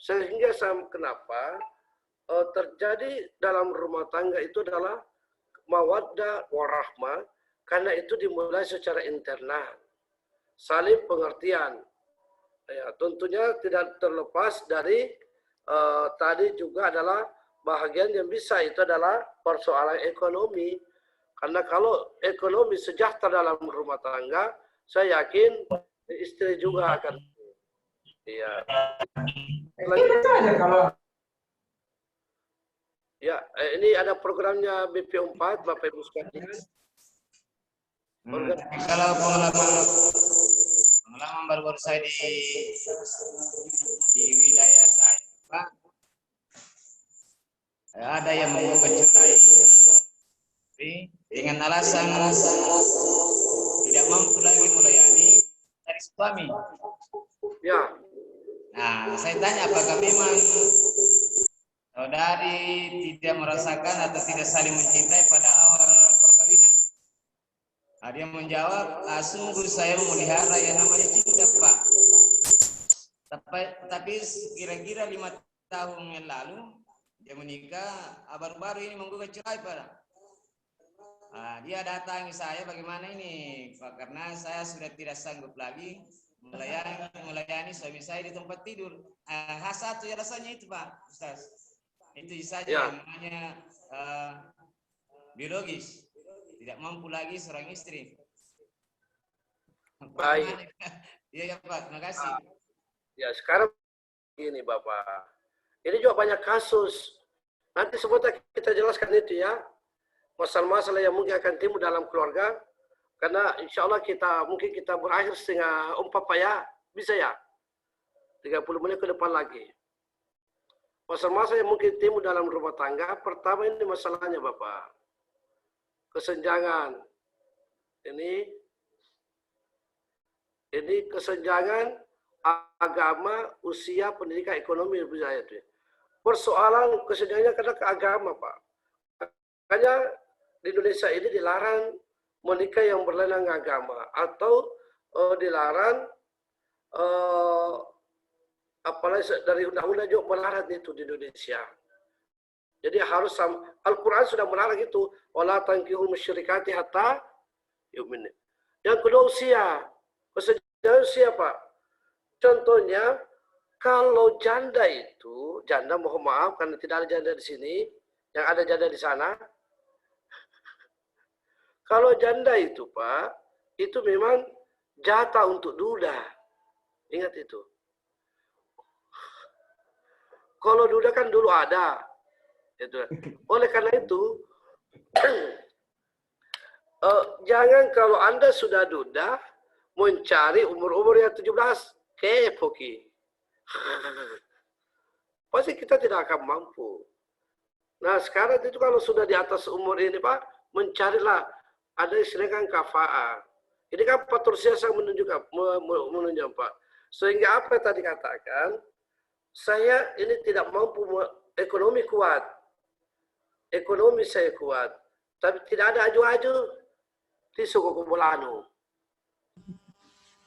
Sehingga kenapa terjadi dalam rumah tangga itu adalah mawaddah warahmah karena itu dimulai secara internal, saling pengertian. Ya, tentunya tidak terlepas dari tadi juga adalah bahagian yang bisa itu adalah persoalan ekonomi. Karena kalau ekonomi sejahtera dalam rumah tangga, saya yakin istri juga akan. Iya. Ya, ini ada programnya BP4, Bapak Ibu sekalian. Kalau pengalaman baru-baru saya di wilayah saya, Pak, ada yang membuka cerai dengan alasan tidak mampu lagi melayani dari suami. Ya. Nah, saya tanya apakah memang saudari tidak merasakan atau tidak saling mencintai pada awal perkawinan? Nah, dia menjawab, sungguh saya memelihara yang namanya cinta, Pak. Tapi kira-kira 5 tahun yang lalu dia menikah, baru-baru ini menggugat cerai, Pak. Dia datangi saya, bagaimana ini, Pak? Karena saya sudah tidak sanggup lagi melayani suami saya di tempat tidur. H1 ya rasanya itu, Pak Ustaz. Itu saja yang namanya biologis. Tidak mampu lagi seorang istri. Baik. Iya ya Pak, terima kasih. Ya sekarang ini Bapak. Ini juga banyak kasus. Nanti sebentar kita jelaskan itu ya. Masalah-masalah yang mungkin akan timbul dalam keluarga. Karena insya Allah mungkin kita berakhir 3:30 Pak ya. Bisa ya? 30 menit ke depan lagi. Masalah-masalah yang mungkin timbul dalam rumah tangga. Pertama ini masalahnya Bapak. Kesenjangan. Ini kesenjangan agama, usia, pendidikan, ekonomi. Persoalan kesenjangannya karena ke agama Pak. Makanya di Indonesia ini dilarang menikah yang berlainan agama atau dilarang apalagi dari undang-undang juga melarang itu di Indonesia. Jadi harus Al-Quran sudah melarang itu. Wala tankihul musyrikati hatta yu'min. Yang kedua usia. Kesenjangan usia Pak. Contohnya kalau janda itu, janda mohon maaf karena tidak ada janda di sini, yang ada janda di sana. Kalau janda itu Pak, itu memang jatah untuk duda. Ingat itu. Kalau duda kan dulu ada. Oleh karena itu, jangan kalau Anda sudah duda, mencari umur-umur yang 17, kepoki. Pasti kita tidak akan mampu. Nah sekarang itu kalau sudah di atas umur ini Pak, mencarilah, ada istilahnya kafa'ah. Ini kan faktor siasa menunjukkan Pak. Sehingga apa yang tadi katakan, saya ini tidak mampu ekonomi kuat. Ekonomi saya kuat, tapi tidak ada aju-aju di suku Kumulanu.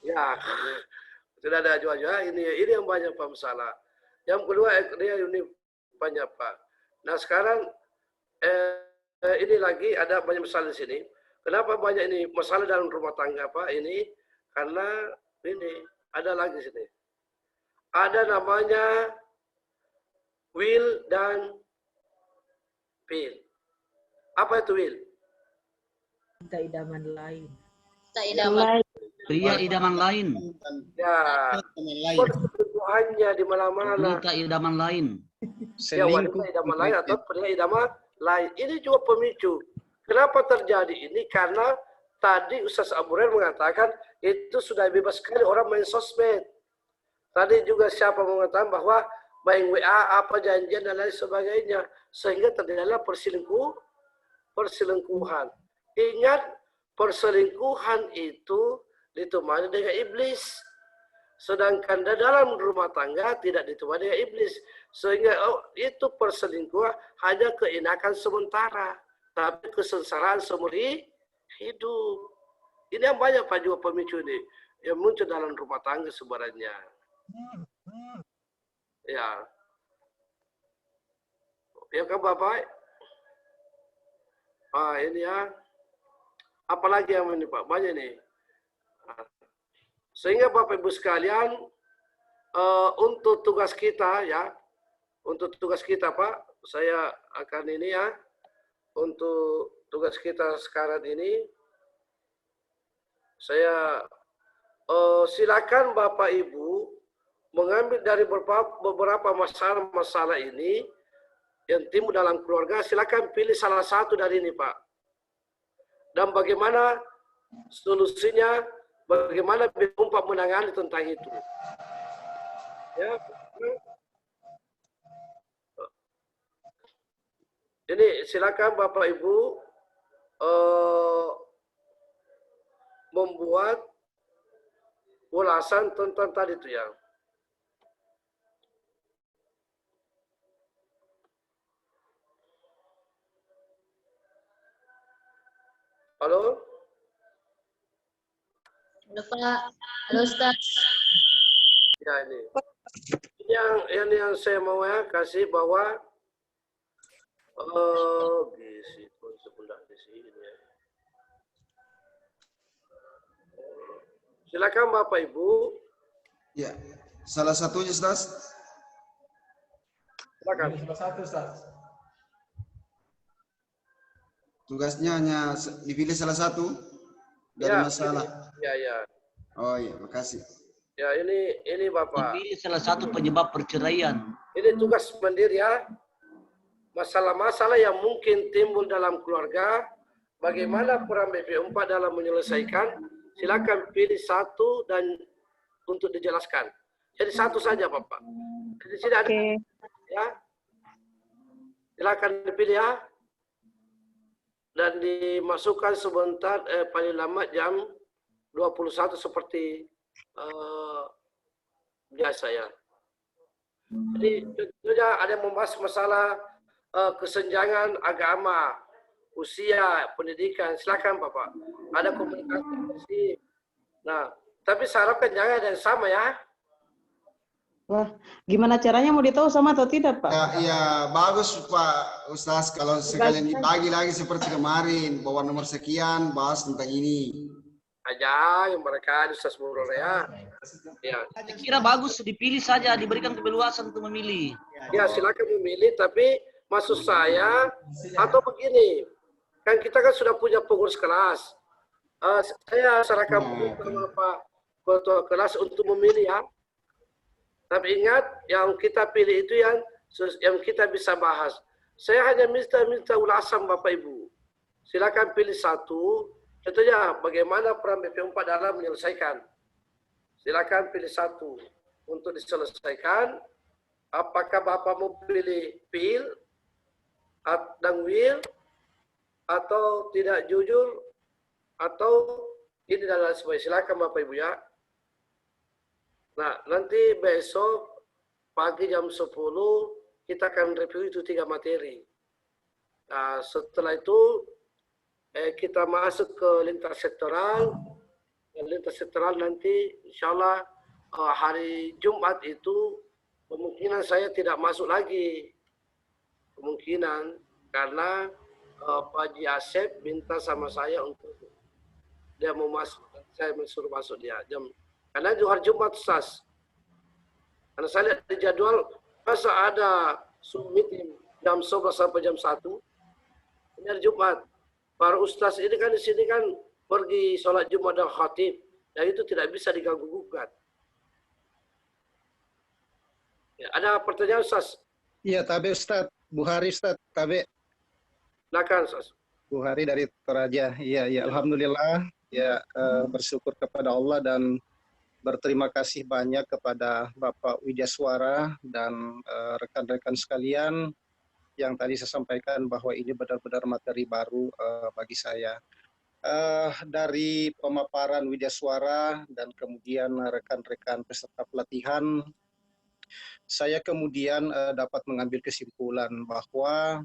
Ya, tidak ada aju-aju. Ini yang banyak Pak masalah. Yang kedua ini banyak Pak. Nah sekarang ini lagi ada banyak masalah di sini. Kenapa banyak ini masalah dalam rumah tangga Pak? Ini karena ini ada lagi di sini. Ada namanya will dan Pil. Apa itu Will? Cinta idaman lain. Cinta idaman. Pria idaman lain. Ya. Perselingkuhannya di mana-mana. Wanita idaman lain. Ya, wanita idaman lain atau pria idaman lain. Ini juga pemicu. Kenapa terjadi ini? Karena tadi Ustaz Abu Hurairah mengatakan itu sudah bebas sekali orang main sosmed. Tadi juga siapa mengatakan bahwa main WA, apa janjian dan lain sebagainya. Sehingga terjadilah perselingkuhan. Ingat, perselingkuhan itu ditemani dengan iblis. Sedangkan dalam rumah tangga tidak ditemani dengan iblis. Sehingga itu perselingkuhan hanya keenakan sementara. Tapi kesengsaraan seumur hidup. Ini yang banyak Pak juga pemicu ini. Yang muncul dalam rumah tangga sebenarnya. Ya. Ya kan Bapak? Ini ya. Apalagi yang ini Pak? Banyak nih. Sehingga Bapak Ibu sekalian, untuk tugas kita ya. Untuk tugas kita Pak, saya akan ini ya. Untuk tugas kita sekarang ini, saya silakan Bapak Ibu mengambil dari beberapa masalah-masalah ini yang timbul dalam keluarga, silakan pilih salah satu dari ini, Pak. Dan bagaimana solusinya, bagaimana BP4 menangani tentang itu. Ya. Jadi silakan Bapak Ibu membuat ulasan tentang tadi itu ya. Halo? Halo Pak, halo Ustaz. Ya ini. Ini yang saya mau ya kasih bahwa di sini ya. Silakan Bapak Ibu. Ya, salah satunya Ustaz. Silakan. Salah satu Ustaz. Tugasnya hanya dipilih salah satu dari Ya, masalah. Ya, ya. Oh iya, makasih. Ya, ini Bapak. Ini salah satu penyebab perceraian. Ini tugas mandiri ya. Masalah-masalah yang mungkin timbul dalam keluarga, bagaimana peran BP4 dalam menyelesaikan, silakan pilih satu dan untuk dijelaskan. Jadi satu saja Bapak. Di sini ada ya. Silakan dipilih ya. Dan dimasukkan sebentar paling lama jam 21 seperti biasa ya. Jadi tentunya ada yang membahas masalah kesenjangan agama, usia, pendidikan. Silakan Bapak. Ada komunikasi. Nah, tapi saya harapkan jangan ada yang sama ya. Wah, gimana caranya mau ditahu sama atau tidak, Pak? Ya, bagus Pak Ustaz kalau sekalian dibagi lagi seperti kemarin, bahwa nomor sekian bahas tentang ini. Aja yang mereka Ustaz Murul ya. Ya. Saya kira bagus dipilih saja, diberikan kebebasan untuk memilih. Ya, silakan memilih, tapi maksud saya atau begini, kan kita kan sudah punya pengurus kelas. Saya sarankan sama Pak Ketua kelas untuk memilih ya. Tapi ingat, yang kita pilih itu yang kita bisa bahas. Saya hanya minta ulasan Bapak Ibu. Silakan pilih satu. Contohnya bagaimana peran BP4 dalam menyelesaikan. Silakan pilih satu untuk diselesaikan. Apakah Bapak mau pilih pil dan will atau tidak jujur atau ini dan lain sebagainya. Silakan Bapak Ibu ya. Nah, nanti besok pagi jam 10 kita akan review itu 3 materi. Nah, setelah itu kita masuk ke lintas sektoral. Lintas sektoral nanti insya Allah hari Jumat itu kemungkinan saya tidak masuk lagi. Kemungkinan karena Pak Haji Asep minta sama saya untuk dia mau masuk. Saya mensuruh masuk dia karena hari Jumat Ustaz. Karena saya lihat di jadwal masa ada Zoom meeting jam 11 sampai jam 1. Ini hari Jumat. Para Ustaz ini kan di sini kan pergi sholat Jumat dan khatib. Dan itu tidak bisa diganggu-gugat. Ya, ada pertanyaan Ustaz? Iya, Tabe Ustaz. Buhari Ustaz, Tabe. Silakan Ustaz. Buhari dari Toraja. Iya, ya, alhamdulillah. Ya, bersyukur kepada Allah dan berterima kasih banyak kepada Bapak Widyaswara dan rekan-rekan sekalian yang tadi saya sampaikan bahwa ini benar-benar materi baru bagi saya. Dari pemaparan Widyaswara dan kemudian rekan-rekan peserta pelatihan, saya kemudian dapat mengambil kesimpulan bahwa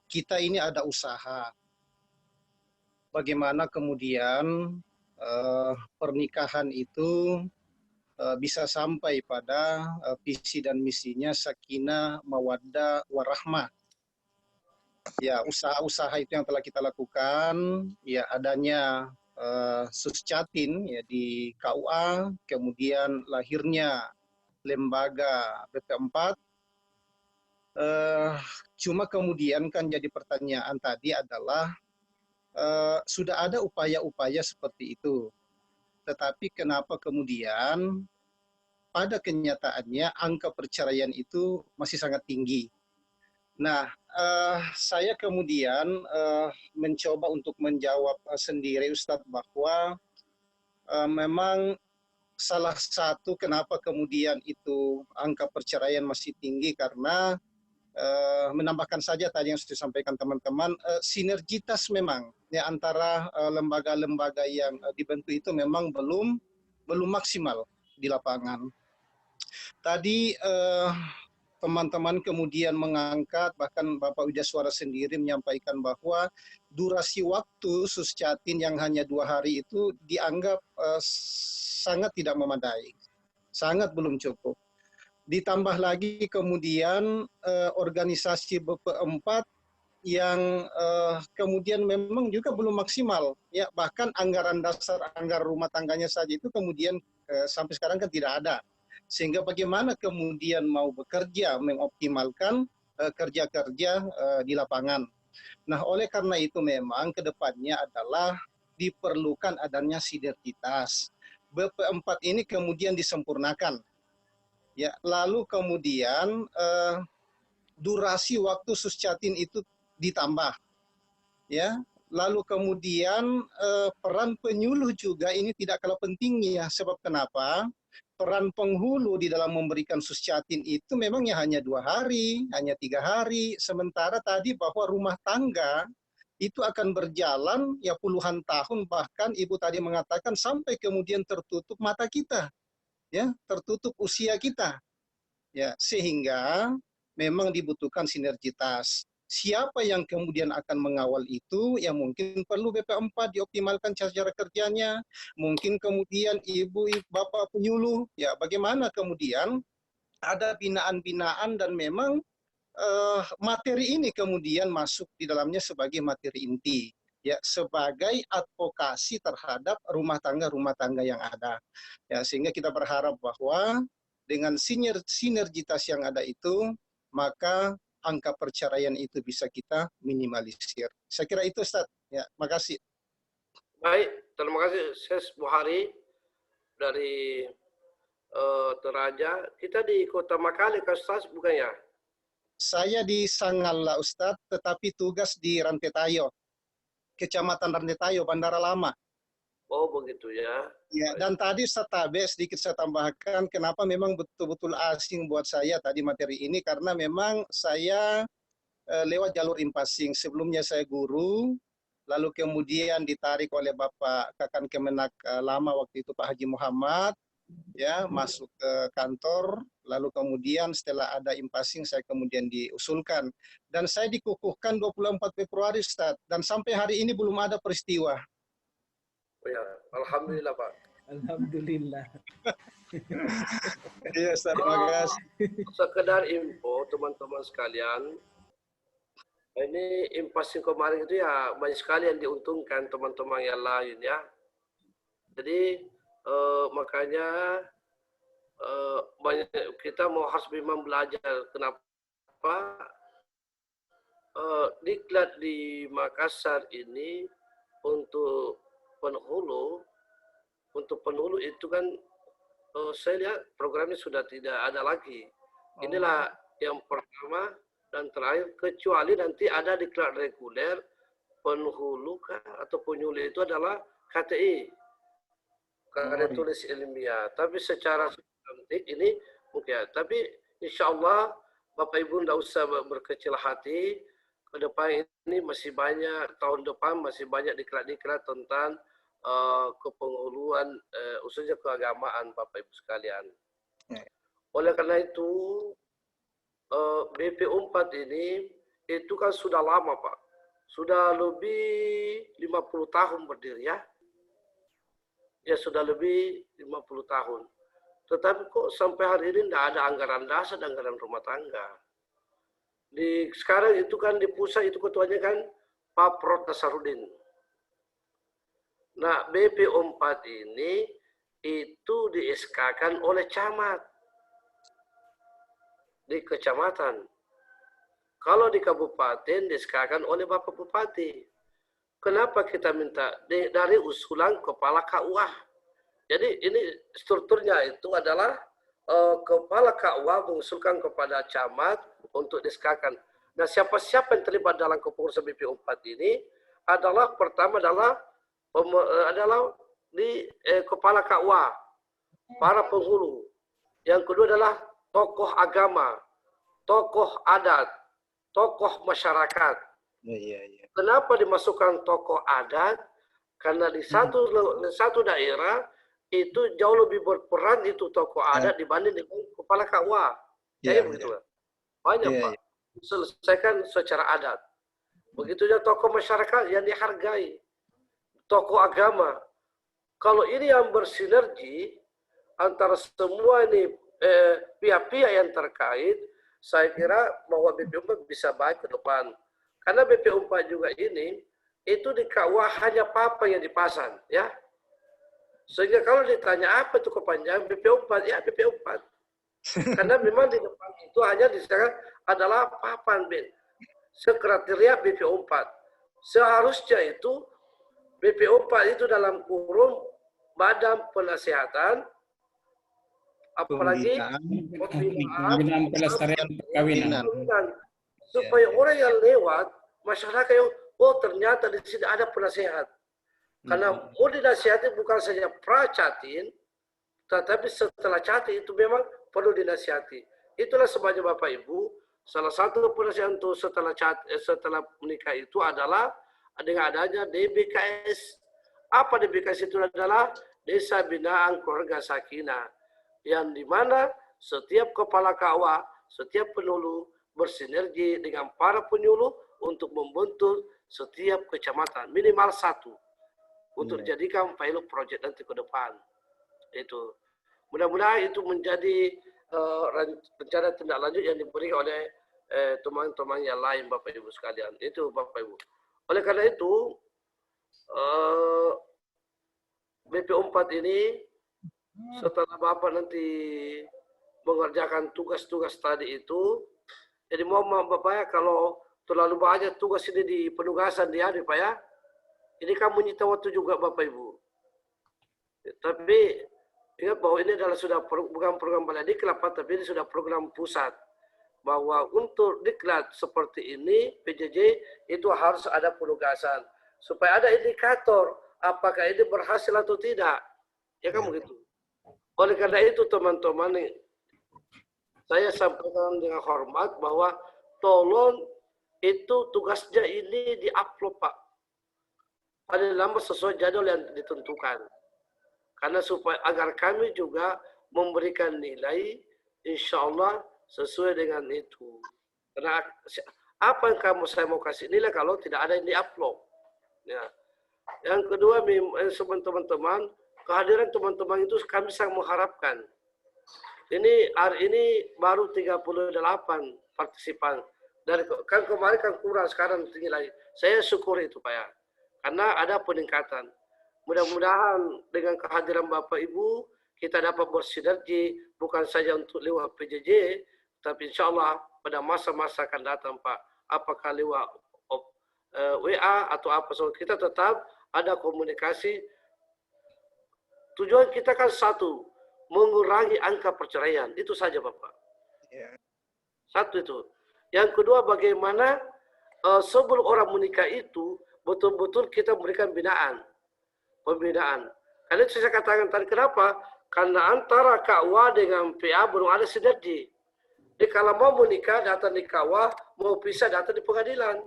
kita ini ada usaha. Bagaimana kemudian pernikahan itu bisa sampai pada visi dan misinya sakinah, mawaddah, warahmah. Ya, usaha-usaha itu yang telah kita lakukan, ya adanya Suscatin ya di KUA, kemudian lahirnya lembaga BP4. Cuma kemudian kan jadi pertanyaan tadi adalah sudah ada upaya-upaya seperti itu, tetapi kenapa kemudian pada kenyataannya angka perceraian itu masih sangat tinggi. Nah, saya kemudian mencoba untuk menjawab sendiri Ustadz bahwa memang salah satu kenapa kemudian itu angka perceraian masih tinggi karena menambahkan saja tadi yang sudah disampaikan teman-teman, sinergitas memang ya antara lembaga-lembaga yang dibentuk itu memang belum maksimal di lapangan. Tadi teman-teman kemudian mengangkat, bahkan Bapak Widyaswara sendiri menyampaikan bahwa durasi waktu suscatin yang hanya 2 hari itu dianggap sangat tidak memadai, sangat belum cukup. Ditambah lagi kemudian organisasi BP4 yang kemudian memang juga belum maksimal, ya bahkan anggaran dasar, anggaran rumah tangganya saja itu kemudian sampai sekarang kan tidak ada. Sehingga bagaimana kemudian mau bekerja mengoptimalkan kerja-kerja di lapangan. Nah, oleh karena itu memang kedepannya adalah diperlukan adanya sinergitas. BP4 ini kemudian disempurnakan. Ya, lalu kemudian durasi waktu suscatin itu ditambah. Ya, lalu kemudian peran penyuluh juga ini tidak kalah pentingnya. Sebab kenapa? Peran penghulu di dalam memberikan suscatin itu memangnya hanya 2 hari, hanya 3 hari. Sementara tadi bahwa rumah tangga itu akan berjalan ya puluhan tahun, bahkan Ibu tadi mengatakan sampai kemudian tertutup mata kita, ya tertutup usia kita, ya sehingga memang dibutuhkan sinergitas. Siapa yang kemudian akan mengawal itu, ya mungkin perlu BP4 dioptimalkan cara kerjanya, mungkin kemudian ibu, bapak penyuluh, ya bagaimana kemudian ada binaan-binaan dan memang materi ini kemudian masuk di dalamnya sebagai materi inti, ya sebagai advokasi terhadap rumah tangga yang ada, ya sehingga kita berharap bahwa dengan sinergitas yang ada itu maka angka perceraian itu bisa kita minimalisir. Saya kira itu Ustaz. Ya, makasih. Baik, terima kasih Ses Buhari dari Toraja. Kita di Kota Makale, Ustaz, bukan ya? Saya di Sangala Ustaz, tetapi tugas di Rantetayo, Kecamatan Rantetayo, Bandara Lama. Oh begitu ya. Ya, dan tadi Ustaz Tabe sedikit saya tambahkan kenapa memang betul-betul asing buat saya tadi materi ini, karena memang saya lewat jalur impasing. Sebelumnya saya guru, lalu kemudian ditarik oleh Bapak Kakan Kemenak lama waktu itu Pak Haji Muhammad, ya masuk ke kantor, lalu kemudian setelah ada impasing saya kemudian diusulkan. Dan saya dikukuhkan 24 Februari Ustaz, dan sampai hari ini belum ada peristiwa. Oh ya, alhamdulillah Pak. Alhamdulillah. Iya, terima kasih. Sekedar info teman-teman sekalian, ini impasing kemarin itu ya banyak sekali yang diuntungkan teman-teman yang lain ya. Jadi makanya banyak kita harus memang belajar kenapa diklat di Makassar ini untuk penghulu itu kan saya lihat programnya sudah tidak ada lagi. Inilah yang pertama dan terakhir, kecuali nanti ada diklat reguler penghulu atau penyuluh itu adalah KTI, karya tulis ilmiah. Tapi secara substantif ini mungkin. Tapi insya Allah Bapak Ibu tidak usah berkecil hati. Ke depan ini masih banyak, tahun depan masih banyak diklat-diklat tentang kepenghuluan, khususnya keagamaan Bapak Ibu sekalian. Oleh karena itu BP4 ini itu kan sudah lama Pak, sudah lebih 50 tahun berdiri ya. Ya sudah lebih 50 tahun. Tetapi kok sampai hari ini tidak ada anggaran dasar dan anggaran rumah tangga. Sekarang itu kan di pusat itu ketuanya kan Pak Prof. Nasarudin. Nah, BP4 ini itu di-SK-kan oleh camat di kecamatan. Kalau di kabupaten di-SK-kan oleh Bapak Bupati. Kenapa kita minta dari usulan kepala KUA? Jadi ini strukturnya itu adalah kepala KUA mengusulkan kepada camat untuk disahkan. Nah, siapa-siapa yang terlibat dalam kepengurusan BP4 ini adalah pertama adalah di kepala KUA, para penghulu. Yang kedua adalah tokoh agama, tokoh adat, tokoh masyarakat. Kenapa dimasukkan tokoh adat? Karena di satu daerah itu jauh lebih berperan itu tokoh adat dibanding dengan kepala KUA. Jadi begitu, banyak Pak. Selesaikan secara adat. Begitu juga tokoh masyarakat yang dihargai, tokoh agama. Kalau ini yang bersinergi antara semua ini pihak-pihak yang terkait, saya kira bahwa BP4 bisa baik ke depan. Karena BP4 juga ini itu di KUA hanya papa yang dipasang, ya. Sehingga kalau ditanya apa itu kepanjangan BP4, ya BP4. Karena memang di depan itu hanya disediakan adalah papan sekretariat BP4. Seharusnya itu BP4 itu dalam kurung Badan Penasehatan, apalagi pembinaan pelestarian perkawinan. Supaya orang yang lewat, masyarakat yang ternyata di sini ada penasehat. Karena mau dinasihati bukan saja pra-catin, tetapi setelah catin itu memang perlu dinasihati. Itulah sebabnya Bapak Ibu, salah satu penasehat untuk setelah menikah itu adalah dengan adanya DBKS. Apa DBKS itu adalah Desa Binaan Keluarga Sakinah, yang dimana setiap kepala KUA, setiap penulu bersinergi dengan para penyuluh untuk membentuk setiap kecamatan minimal satu untuk dijadikan pilot project nanti ke depan. Itu mudah-mudahan itu menjadi rencana tindak lanjut yang diberikan oleh teman-teman yang lain, Bapak Ibu sekalian. Itu Bapak Ibu. Oleh karena itu BP4 ini setelah Bapak nanti mengerjakan tugas-tugas tadi itu, jadi mohon Bapak ya kalau terlalu banyak tugas ini di penugasan dia Pak ya, ini kan menyita waktu juga Bapak Ibu. Tapi ingat bahwa ini adalah sudah bukan program Balai Diklat, tapi ini sudah program pusat. Bahwa untuk diklat seperti ini, PJJ itu harus ada penugasan. Supaya ada indikator apakah ini berhasil atau tidak. Ya kan begitu. Oleh karena itu teman-teman, saya sampaikan dengan hormat bahwa tolong itu tugasnya ini di-upload Pak. Paling lambat sesuai jadwal yang ditentukan. Karena supaya agar kami juga memberikan nilai, insya Allah sesuai dengan itu. Karena apa yang saya mau kasih nilai kalau tidak ada yang di-upload. Ya. Yang kedua, teman-teman, kehadiran teman-teman itu kami sangat mengharapkan. Ini hari ini baru 38 partisipan. Dari kan kemarin kan kurang, sekarang tinggi lagi. Saya syukuri itu Pak ya. Karena ada peningkatan. Mudah-mudahan dengan kehadiran Bapak Ibu kita dapat bersinergi bukan saja untuk lewat PJJ, tapi insya Allah pada masa-masa akan datang Pak, apakah lewat WA atau apa, so kita tetap ada komunikasi. Tujuan kita kan satu, mengurangi angka perceraian, itu saja Bapak. Satu itu. Yang kedua, bagaimana sebelum orang menikah itu betul-betul kita memberikan pembinaan. Karena itu saya katakan tadi, kenapa? Karena antara KUA dengan PA belum ada sinergi. Jadi kalau mau menikah datang di KUA, mau pisah datang di pengadilan.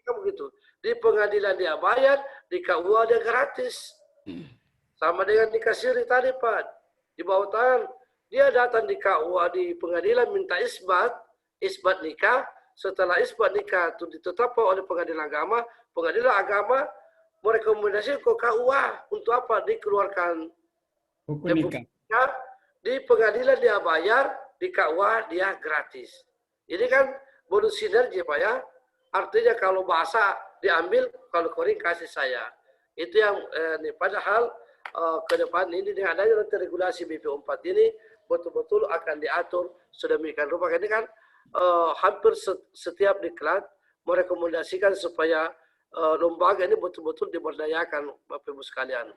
Kan begitu. Di pengadilan dia bayar, di KUA dia gratis. Sama dengan nikah siri tadi Pak. Di bawah tangan, dia datang di KUA di pengadilan minta isbat nikah. Setelah isbat nikah itu ditetapkan oleh pengadilan agama merekomendasi ke KUA untuk apa? Dikeluarkan buku nikah. Di pengadilan dia bayar, di KUA dia gratis. Ini kan bonus sinergi Pak ya. Artinya kalau bahasa diambil, kalau kering kasih saya. Itu yang padahal ke depan ini dengan adanya nanti regulasi BP4 ini betul-betul akan diatur sedemikian rupa. Ini kan hampir setiap diklat merekomendasikan supaya lembaga ini betul-betul diberdayakan Bapak Ibu sekalian.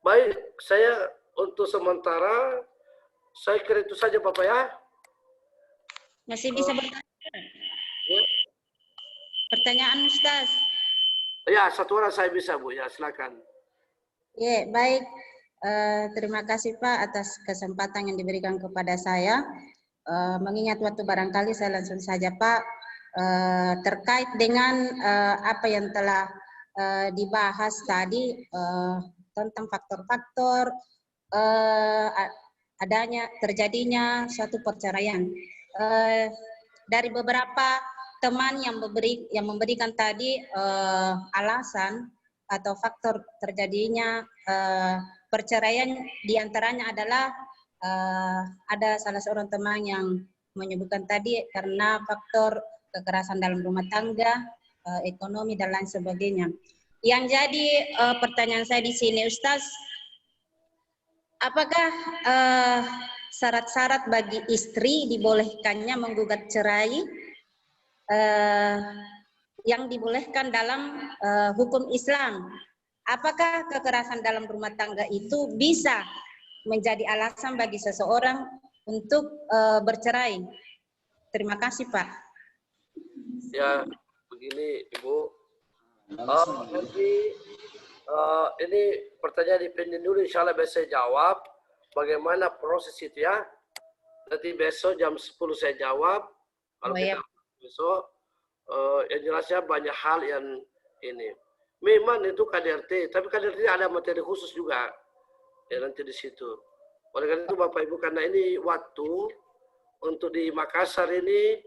Baik, saya untuk sementara Saya kira itu saja Bapak ya. Masih bisa bertanya? Ya. Pertanyaan Ustaz. Ya, satu orang saya bisa Bu, ya silakan. Ya, baik. Terima kasih Pak atas kesempatan yang diberikan kepada saya. Mengingat waktu barangkali saya langsung saja Pak, terkait dengan apa yang telah dibahas tadi tentang faktor-faktor terjadinya suatu perceraian. Dari beberapa teman yang memberikan tadi alasan atau faktor terjadinya perceraian, diantaranya adalah ada salah seorang teman yang menyebutkan tadi karena faktor kekerasan dalam rumah tangga, ekonomi dan lain sebagainya. Yang jadi pertanyaan saya di sini Ustaz, apakah syarat-syarat bagi istri dibolehkannya menggugat cerai yang dibolehkan dalam hukum Islam? Apakah kekerasan dalam rumah tangga itu bisa menjadi alasan bagi seseorang untuk bercerai? Terima kasih Pak. Ya, begini Ibu. Ini pertanyaan dipending dulu, insya Allah besok saya jawab. Bagaimana proses itu ya? Nanti besok jam 10 saya jawab. Kalau kita besok, yang jelasnya banyak hal yang ini. Memang itu KDRT, tapi KDRT ada materi khusus juga. Ya nanti di situ. Oleh karena itu Bapak Ibu, karena ini waktu untuk di Makassar ini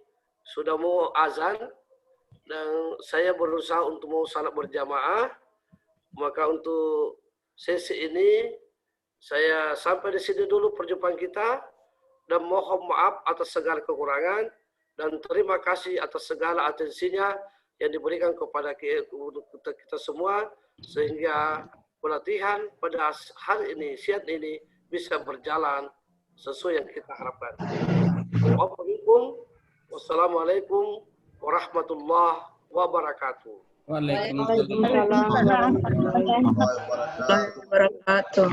sudah mau azan dan saya berusaha untuk mau salat berjamaah, maka untuk sesi ini saya sampai di sini dulu perjumpaan kita dan mohon maaf atas segala kekurangan dan terima kasih atas segala atensinya yang diberikan kepada kita semua sehingga pelatihan pada hari ini, siang ini bisa berjalan sesuai yang kita harapkan. Wassalamualaikum warahmatullahi wabarakatuh. Waalaikumsalam warahmatullahi wabarakatuh.